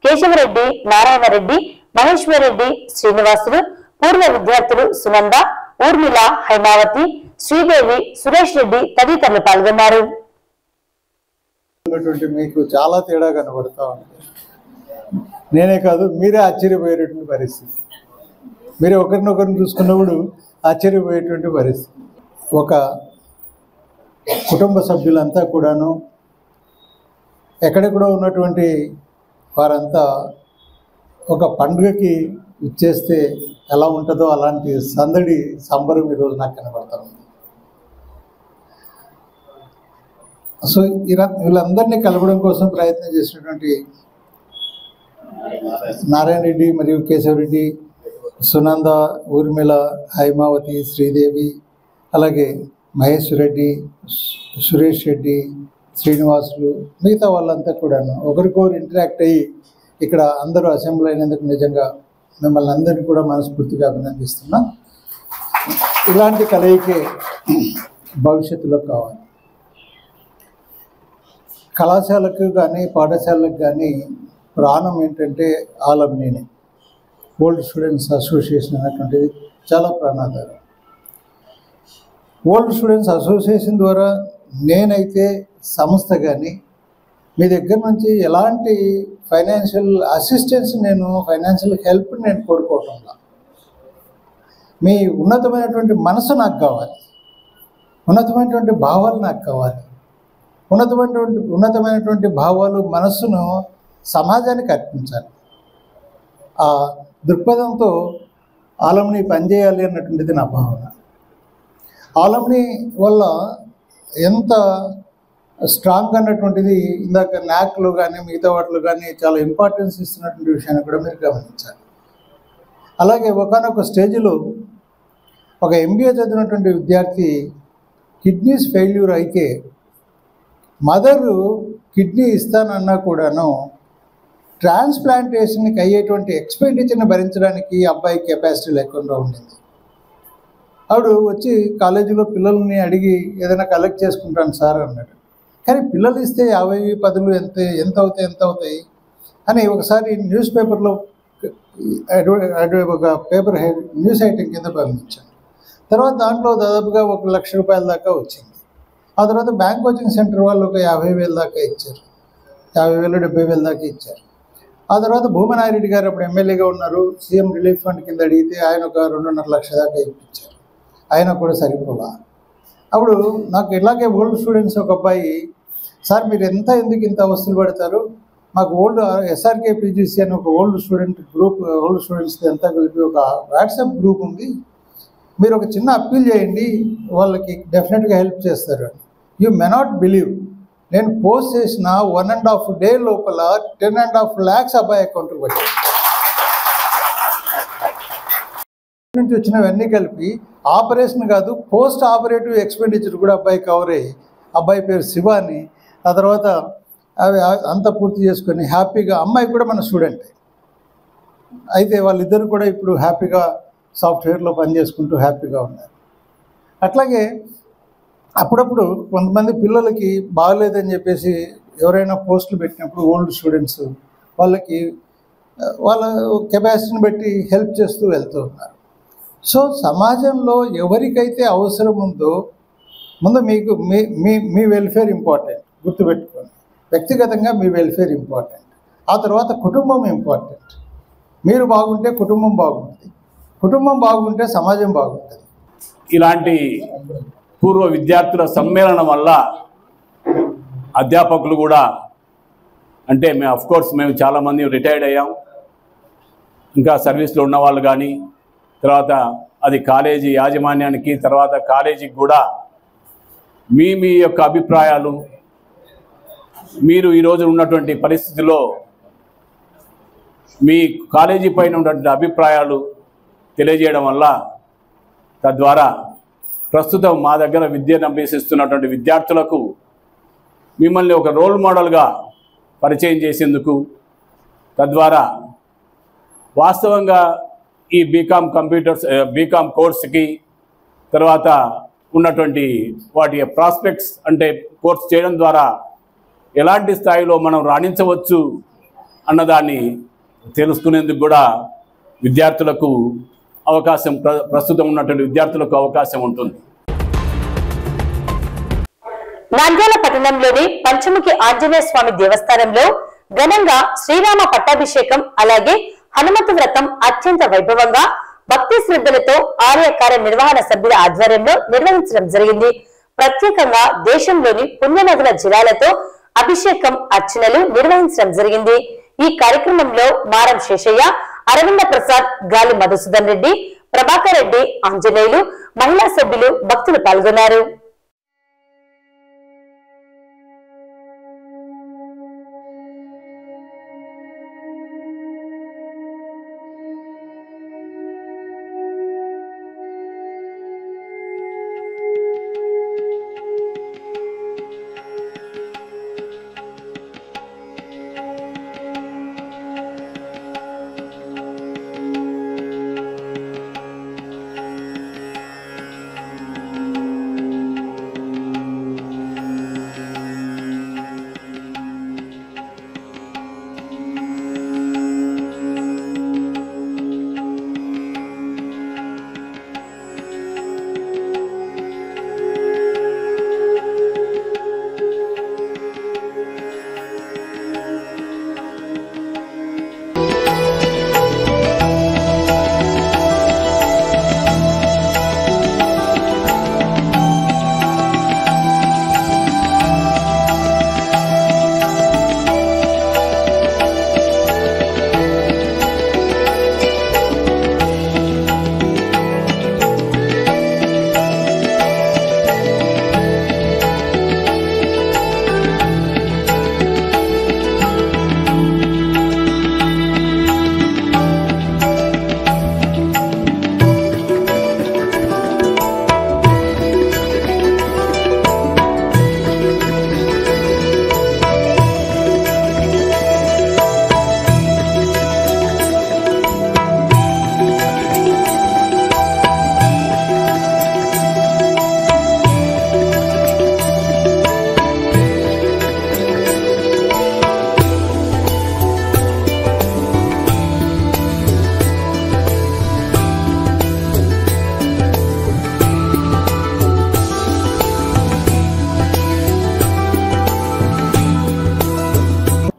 S1: కేశవరెడ్డి, నారాయణరెడ్డి, మహేశ్వరరెడ్డి, శ్రీనివాసులు, పూర్వ విద్యార్థులు సునంద, ఊర్మిళ, హైమావతి, శ్రీదేవి, సురేష్ రెడ్డి తదితరులు పాల్గొన్నారు.
S18: మీకు చాలా తేడా కనబడతా ఉంది. నేనే కాదు, మీరే ఆశ్చర్యపోయేటువంటి పరిస్థితి. మీరే ఒకరినొకరిని చూసుకున్నప్పుడు ఆశ్చర్యపోయేటువంటి పరిస్థితి. ఒక కుటుంబ సభ్యులంతా కూడాను ఎక్కడెక్కడో ఉన్నటువంటి వారంతా ఒక పండుగకి ఇచ్చేస్తే ఎలా ఉంటుందో అలాంటి సందడి, సంబరం ఈరోజు నాకు కనబడతా ఉంది. సో వీళ్ళందరినీ కలపడం కోసం ప్రయత్నం చేసినటువంటి నారాయణ రెడ్డి మరియు కేశవరెడ్డి, సునంద, ఊర్మిళ, హైమావతి, శ్రీదేవి, అలాగే మహేశ్వర్ రెడ్డి, సురేష్ రెడ్డి, శ్రీనివాసులు, మిగతా వాళ్ళంతా కూడా ఒకరికొకరు ఇంటరాక్ట్ అయ్యి ఇక్కడ అందరూ అసెంబ్లీ అయినందుకు నిజంగా మిమ్మల్ని అందరినీ కూడా మనస్ఫూర్తిగా అభినందిస్తున్నా. ఇలాంటి కలయికే భవిష్యత్తులో కావాలి. కళాశాలకు కానీ పాఠశాలకు కానీ ప్రాణం ఏంటంటే ఆలమ్నీనే. ఓల్డ్ స్టూడెంట్స్ అసోసియేషన్ అనేటువంటిది చాలా ప్రాణాధారం. ఓల్డ్ స్టూడెంట్స్ అసోసియేషన్ ద్వారా నేనైతే సంస్థ కానీ మీ దగ్గర నుంచి ఎలాంటి ఫైనాన్షియల్ అసిస్టెన్స్, ఫైనాన్షియల్ హెల్ప్ నేను కోరుకోవటంలా. మీ ఉన్నతమైనటువంటి మనసు నాకు కావాలి, ఉన్నతమైనటువంటి భావాలు నాకు కావాలి. ఉన్నతమైనటువంటి భావాలు, మనస్సును సమాజానికి అర్పించాలి. ఆ దృక్పథంతో ఆలమ్ని పనిచేయాలి అన్నటువంటిది నా భావన. ఆలమ్ని వల్ల ఎంత స్ట్రాంగ్ అన్నటువంటిది ఇందాక నాక్లు కానీ మిగతా వాటిలో కానీ చాలా ఇంపార్టెన్స్ ఇస్తున్నటువంటి విషయాన్ని కూడా మీరు గమనించాలి. అలాగే ఒకానొక స్టేజ్లో ఒక MBA చదివినటువంటి విద్యార్థి కిడ్నీస్ ఫెయిల్యూర్ అయితే మదరు కిడ్నీ ఇస్తానన్నా కూడాను ట్రాన్స్ప్లాంటేషన్కి అయ్యేటువంటి ఎక్స్పెండిచర్ని భరించడానికి అబ్బాయి కెపాసిటీ లేకుండా ఉండింది. ఆవిడ వచ్చి కాలేజీలో పిల్లల్ని అడిగి ఏదైనా కలెక్ట్ చేసుకుంటాను సార్ అన్నాడు. కానీ పిల్లలు ఇస్తే 50-10 ఎంత అవుతాయి అని ఒకసారి న్యూస్ పేపర్లో ఒక పేపర్ న్యూస్ ఐటెం కింద పంపించాను. తర్వాత దాంట్లో దాదాపుగా 1 లక్ష రూపాయల దాకా వచ్చింది. ఆ తర్వాత బ్యాంక్ కోచింగ్ సెంటర్ వాళ్ళు ఒక 50,000 దాకా ఇచ్చారు, 50,000-70,000 దాకా ఇచ్చారు. ఆ తర్వాత భూమనారెడ్డి గారు అప్పుడు ఎమ్మెల్యేగా ఉన్నారు, సీఎం రిలీఫ్ ఫండ్ కింద అడిగితే ఆయన ఒక 2.5 లక్ష దాకా ఇప్పించారు. ఆయన కూడా సరిపోలా. అప్పుడు నాకు ఇలాగే ఓల్డ్ స్టూడెంట్స్ ఒక అబ్బాయి, సార్ మీరు ఎందుకు ఇంత వస్తువులు పెడతారు, మాకు ఓల్డ్ ఎస్ఆర్కే పీజీసీ అని ఒక old student group, old students అంతా కలిపి ఒక వాట్సాప్ గ్రూప్ ఉంది, మీరు ఒక చిన్న అప్పీల్ చేయండి, వాళ్ళకి డెఫినెట్గా హెల్ప్ చేస్తారు అని. యూ మే నాట్ బిలీవ్, నేను పోస్ట్ చేసిన 1.5 డే లోపల 10.5 lakhs అబ్బాయి అకౌంట్కి వచ్చాయి. నుంచి వచ్చినవన్నీ కలిపి ఆపరేషన్ కాదు, పోస్ట్ ఆపరేటివ్ ఎక్స్పెండిచర్ కూడా అబ్బాయి కవర్ అయ్యి, అబ్బాయి పేరు శివ అని, ఆ తర్వాత అవి అంతా పూర్తి చేసుకొని హ్యాపీగా, అమ్మాయి కూడా మన స్టూడెంటే, అయితే వాళ్ళిద్దరు కూడా ఇప్పుడు హ్యాపీగా సాఫ్ట్వేర్లో పనిచేసుకుంటూ హ్యాపీగా ఉన్నారు. అట్లాగే అప్పుడప్పుడు కొంతమంది పిల్లలకి బాగలేదని చెప్పేసి ఎవరైనా పోస్టులు పెట్టినప్పుడు ఓల్డ్ స్టూడెంట్స్ వాళ్ళకి వాళ్ళ కెపాసిటీని బట్టి హెల్ప్ చేస్తూ వెళ్తూ ఉన్నారు. సో సమాజంలో ఎవరికైతే అవసరం ఉందో ముందు మీకు మీ వెల్ఫేర్ ఇంపార్టెంట్, గుర్తుపెట్టుకోండి. వ్యక్తిగతంగా మీ వెల్ఫేర్ ఇంపార్టెంట్, ఆ తర్వాత కుటుంబం ఇంపార్టెంట్. మీరు బాగుంటే కుటుంబం బాగుంటుంది, కుటుంబం బాగుంటే సమాజం బాగుంటుంది.
S19: ఇలాంటి పూర్వ విద్యార్థుల సమ్మేళనం వల్ల అధ్యాపకులు కూడా, అంటే మేము చాలామంది రిటైర్డ్ అయ్యాం, ఇంకా సర్వీస్లో ఉన్నవాళ్ళు కానీ, తర్వాత అది కాలేజీ యాజమాన్యానికి, తర్వాత కాలేజీకి కూడా మీ యొక్క అభిప్రాయాలు, మీరు ఈరోజు ఉన్నటువంటి పరిస్థితిలో మీ కాలేజీ పైన ఉన్నటువంటి అభిప్రాయాలు తెలియజేయడం వల్ల, తద్వారా ప్రస్తుతం మా దగ్గర విద్యను అభ్యసిస్తున్నటువంటి విద్యార్థులకు మిమ్మల్ని ఒక రోల్ మోడల్గా పరిచయం చేసేందుకు, తద్వారా వాస్తవంగా ఈ బీకామ్ కోర్సుకి తర్వాత ఉన్నటువంటి వాటి ప్రాస్పెక్ట్స్, అంటే కోర్స్ చేయడం ద్వారా ఎలాంటి స్థాయిలో మనం రాణించవచ్చు అన్నదాన్ని తెలుసుకునేందుకు కూడా విద్యార్థులకు అవకాశం, ప్రస్తుతం ఉన్నటువంటి విద్యార్థులకు అవకాశం ఉంటుంది.
S1: నంద్యాల పట్టణంలోని పంచముఖి ఆంజనేయ స్వామి దేవస్థానంలో ఘనంగా శ్రీరామ పట్టాభిషేకం అలాగే హనుమత వ్రతం అత్యంత వైభవంగా భక్తి శ్రద్ధలతో ఆలయ కార్యనిర్వహణ సభ్యుల ఆధ్వర్యంలో నిర్వహించడం జరిగింది. ప్రత్యేకంగా దేశంలోని పుణ్యనదుల జిల్లాలతో అభిషేకం అర్చనలు నిర్వహించడం జరిగింది. ఈ కార్యక్రమంలో మారం శేషయ్య, అరవింద ప్రసాద్, గాలి మధుసూదన్ రెడ్డి, ప్రభాకర్ రెడ్డి, ఆంజనేయులు, మహిళా సభ్యులు, భక్తులు పాల్గొన్నారు.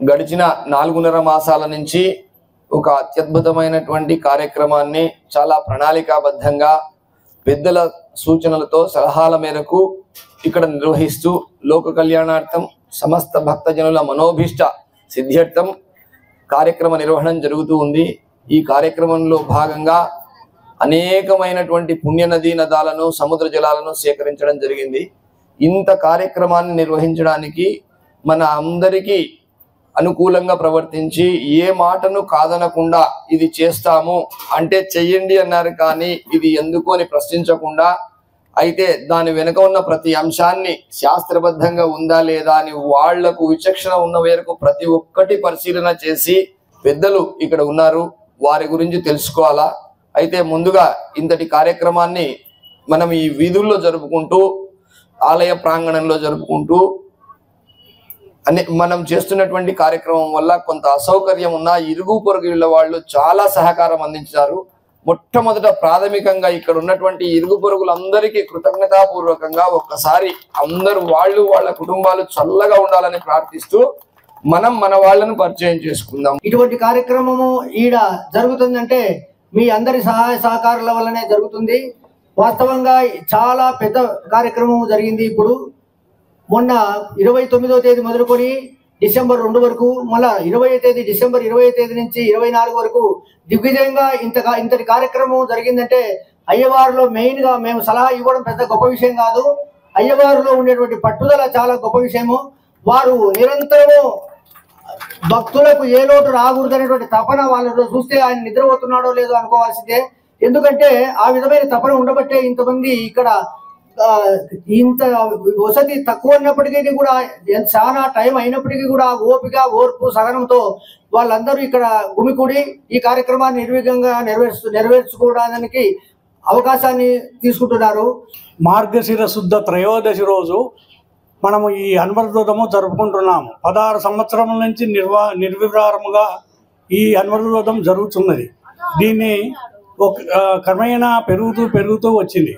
S20: గడిచిన 4.5 మాసాల నుంచి ఒక అత్యద్భుతమైనటువంటి కార్యక్రమాన్ని చాలా ప్రణాళికాబద్ధంగా పెద్దల సూచనలతో సలహాల మేరకు ఇక్కడ నిర్వహిస్తూ లోక కళ్యాణార్థం సమస్త భక్తజనుల మనోభీష్ట సిద్ధ్యర్థం కార్యక్రమ నిర్వహణ జరుగుతూ ఉంది. ఈ కార్యక్రమంలో భాగంగా అనేకమైనటువంటి పుణ్య నదీ నదాలను సముద్ర జలాలను సేకరించడం జరిగింది. ఇంత కార్యక్రమాన్ని నిర్వహించడానికి మన అందరికీ అనుకూలంగా ప్రవర్తించి ఏ మాటను కాదనకుండా ఇది చేస్తాము అంటే చెయ్యండి అన్నారు, కానీ ఇది ఎందుకు అని ప్రశ్నించకుండా, అయితే దాని వెనుక ఉన్న ప్రతి అంశాన్ని శాస్త్రబద్ధంగా ఉందా లేదా అని వాళ్లకు విచక్షణ ఉన్న మేరకు ప్రతి ఒక్కటి పరిశీలన చేసి పెద్దలు ఇక్కడ ఉన్నారు, వారి గురించి తెలుసుకోవాలా. అయితే ముందుగా ఇంతటి కార్యక్రమాన్ని మనం ఈ వీధుల్లో జరుపుకుంటూ ఆలయ ప్రాంగణంలో జరుపుకుంటూ మనం చేస్తున్నటువంటి కార్యక్రమం వల్ల కొంత అసౌకర్యం ఉన్న ఇరుగు పొరుగు ఇళ్ళ వాళ్ళు చాలా సహకారం అందించారు. మొట్టమొదట ప్రాథమికంగా ఇక్కడ ఉన్నటువంటి ఇరుగు పొరుగులందరికీ కృతజ్ఞతాపూర్వకంగా ఒక్కసారి అందరూ వాళ్ళ కుటుంబాలు చల్లగా ఉండాలని ప్రార్థిస్తూ మనం మన వాళ్ళను పరిచయం చేసుకుందాం.
S21: ఇటువంటి కార్యక్రమము ఈడ జరుగుతుందంటే మీ అందరి సహాయ సహకారాల వల్లనే జరుగుతుంది. వాస్తవంగా చాలా పెద్ద కార్యక్రమం జరిగింది. ఇప్పుడు మొన్న 29వ తేదీ మొదలుకొని డిసెంబర్ 2 వరకు, మళ్ళా డిసెంబర్ 20వ తేదీ నుంచి 24 వరకు దిగ్విజయంగా ఇంతటి కార్యక్రమం జరిగిందంటే అయ్యవారిలో మెయిన్ గా మేము సలహా ఇవ్వడం పెద్ద గొప్ప విషయం కాదు. అయ్యవారిలో ఉండేటువంటి పట్టుదల చాలా గొప్ప విషయము. వారు నిరంతరము భక్తులకు ఏ లోటు రాకూడదు అనేటువంటి తపన వాళ్ళు చూస్తే ఆయన నిద్రపోతున్నాడో లేదో అనుకోవాల్సిందే. ఎందుకంటే ఆ విధమైన తపన ఉండబట్టే ఇంతమంది ఇక్కడ ఇంత వసతి తక్కువ ఉన్నప్పటికీ కూడా చాలా టైం అయినప్పటికీ కూడా ఓపిక ఓర్పు సహనంతో వాళ్ళందరూ ఇక్కడ గుమికూడి ఈ కార్యక్రమాన్ని నిర్విఘ్నంగా నెరవేర్చుకోవడానికి అవకాశాన్ని తీసుకుంటున్నారు.
S22: మార్గశిర శుద్ధ త్రయోదశి రోజు మనము ఈ అన్వరదోదము జరుపుకుంటున్నాము. 16 సంవత్సరముల నుంచి నిర్విరామముగా ఈ అన్వరదోదం జరుగుతున్నది. దీన్ని క్రమేణా పెరుగుతూ వచ్చింది.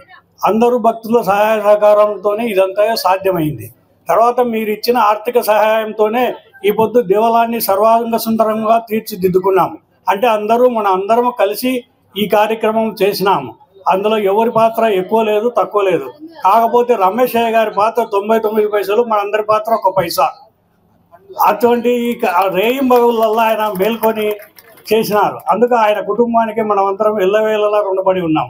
S22: అందరూ భక్తుల సహాయ సహకారంతోనే ఇదంతా సాధ్యమైంది. తర్వాత మీరు ఇచ్చిన ఆర్థిక సహాయంతోనే ఈ పొద్దు దేవాలయాన్ని సర్వాంగ సుందరంగా తీర్చిదిద్దుకున్నాము. అంటే అందరం కలిసి ఈ కార్యక్రమం చేసినాము. అందులో ఎవరి పాత్ర ఎక్కువ లేదు తక్కువ లేదు. కాకపోతే రమేశయ్య గారి పాత్ర 99 పైసలు, మనందరి పాత్ర 1 పైసా. అటువంటి రేయింబగుళ్ళల్లో ఆయన మేల్కొని చేసినారు. అందుకే ఆయన కుటుంబానికి మనం అందరం ఎల్లవేళలా రుణపడి ఉన్నాం.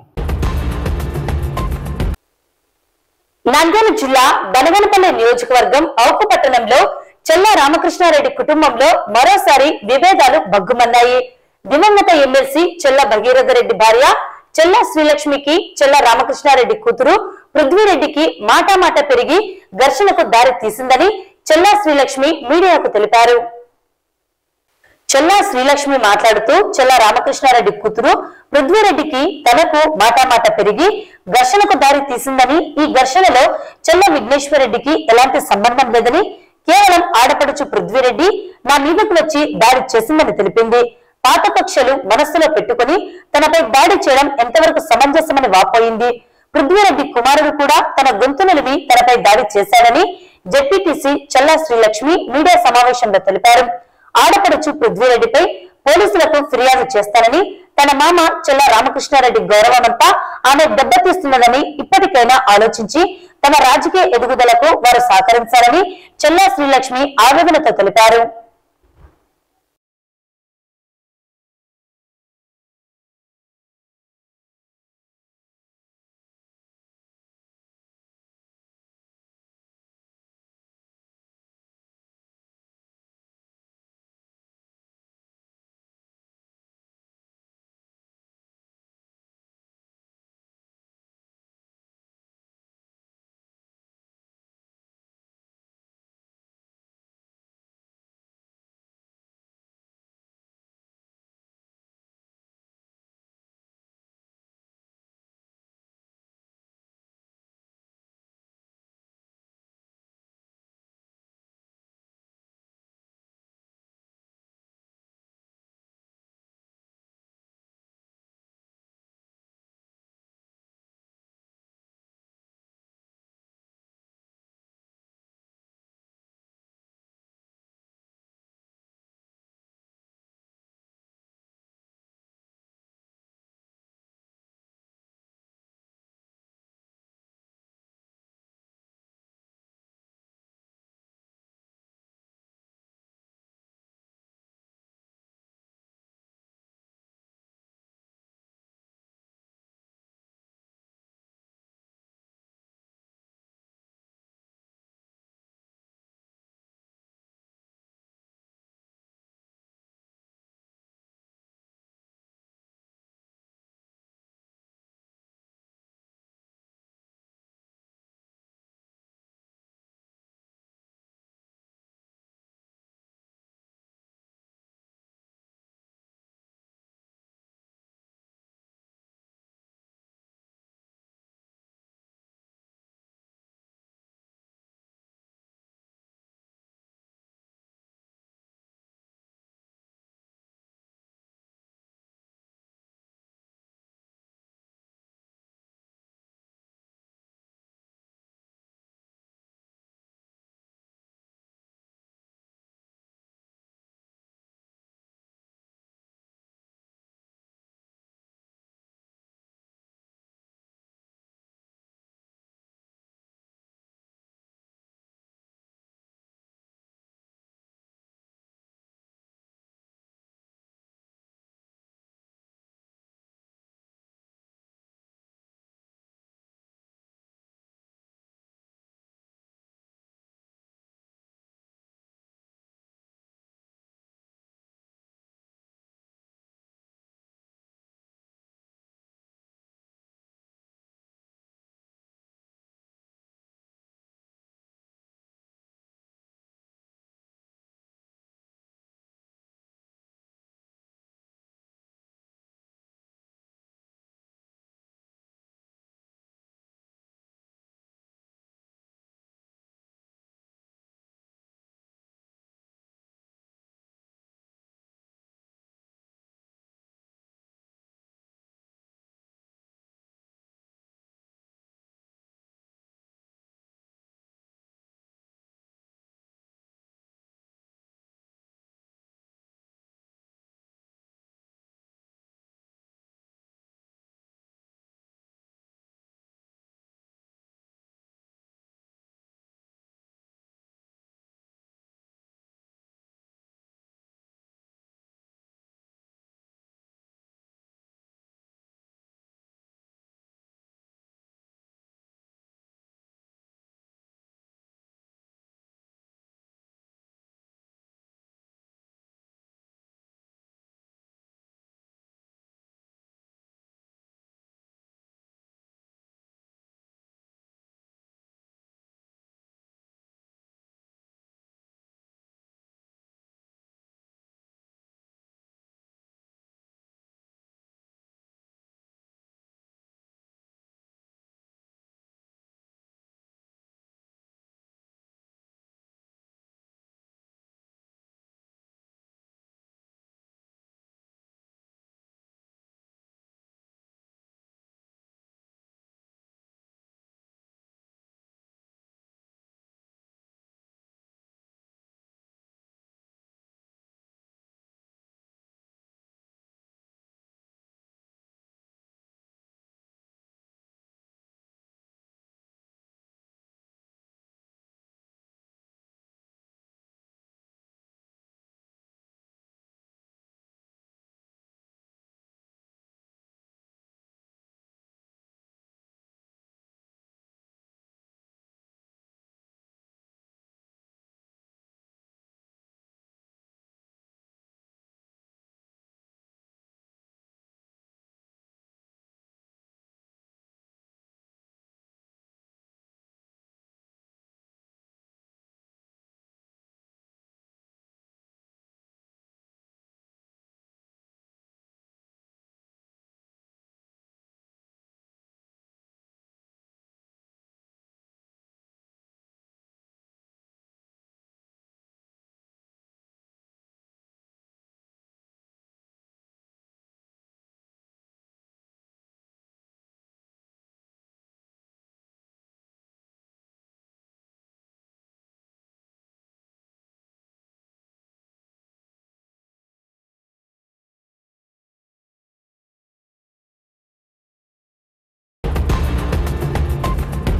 S1: నంద్యాల జిల్లా బనగనపల్లి నియోజకవర్గం ఔకు పట్టణంలో చెల్లా రామకృష్ణారెడ్డి కుటుంబంలో మరోసారి విభేదాలు బగ్గుమన్నాయి. దివంగత ఎమ్మెల్సీ చెల్ల భగీరథరెడ్డి భార్య చెల్లా శ్రీలక్ష్మికి చెల్లా రామకృష్ణారెడ్డి కూతురు పృథ్వీరెడ్డికి మాటామాట పెరిగి ఘర్షణకు దారి తీసిందని చెల్లా శ్రీలక్ష్మి మీడియాకు తెలిపారు. చెల్లా శ్రీలక్ష్మి మాట్లాడుతూ చెల్లా రామకృష్ణారెడ్డి కూతురు పృథ్వీరెడ్డికి తనకు మాటామాట పెరిగి ఘర్షణకు దారి తీసిందని, ఈ ఘర్షణలో చెల్లా విఘ్నేశ్వరరెడ్డికి ఎలాంటి సంబంధం లేదని, కేవలం ఆడపడుచు పృథ్వీరెడ్డి నా మీదకు వచ్చి దాడి చేసిందని తెలిపింది. పాత కక్షలు మనస్సులో పెట్టుకుని తనపై దాడి చేయడం ఎంతవరకు సమంజసమని వాపోయింది. పృథ్వీరెడ్డి కుమారుడు కూడా తన గొంతు నిలిపి తనపై దాడి చేశాడని జెడ్పీటీసీ చెల్లా శ్రీలక్ష్మి మీడియా సమావేశంలో తెలిపారు. ఆడపడుచు పృథ్వీరెడ్డిపై పోలీసులకు ఫిర్యాదు చేస్తానని, తన మామ చెల్లా రామకృష్ణారెడ్డి గౌరవమంతా ఆమె దెబ్బతీస్తున్నదని, ఇప్పటికైనా ఆలోచించి తమ రాజకీయ ఎదుగుదలకు వారు సహకరించాలని చెల్లా శ్రీలక్ష్మి ఆవేదనతో తెలిపారు.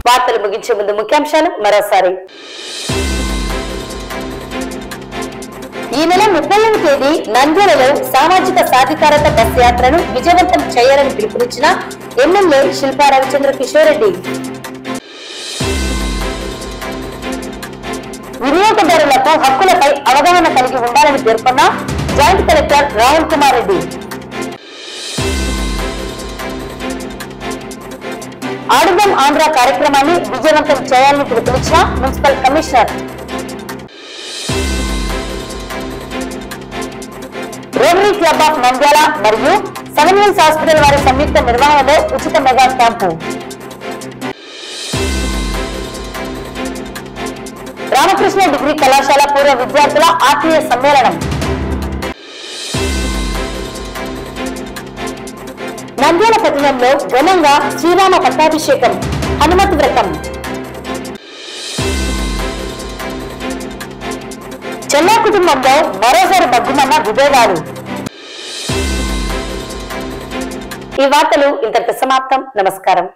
S1: వార్తలు ముగించే ముందు ముఖ్యాంశాలు మరోసారి. ఈ నెల 30వ తేదీ నంద్యాలలో సామాజిక సాధికారత బస్ యాత్రను విజయవంతం చేయాలని పిలుపునిచ్చిన ఎమ్మెల్యే శిల్పా రవిచంద్ర కిషోర్ రెడ్డి. వినియోగదారులకు హక్కులపై అవగాహన కలిగి ఉండాలని పేర్కొన్న జాయింట్ కలెక్టర్ రాహుల్ కుమార్ రెడ్డి. ఆడుదాం ఆంధ్ర కార్యక్రమాన్ని విజయవంతం చేయాలని పిలుపునిచ్చిన municipal commissioner. Rotary club of Nandyal మరియు సెవెన్ హిల్స్ హాస్పిటల్ వారి సంయుక్త నిర్వహణలో ఉచిత మెగా క్యాంపు. రామకృష్ణ డిగ్రీ కళాశాల పూర్వ విద్యార్థుల ఆత్మీయ సమ్మేళనం. నంద్యాల పట్టణంలో ఘనంగా శ్రీరామ పట్టాభిషేకం, హనుమతి వ్రతం. చెల్లా కుటుంబంలో మరోసారి బగ్గుమన్న విభేదాలు. ఈ వార్తలు ఇంతటితో సమాప్తం. నమస్కారం.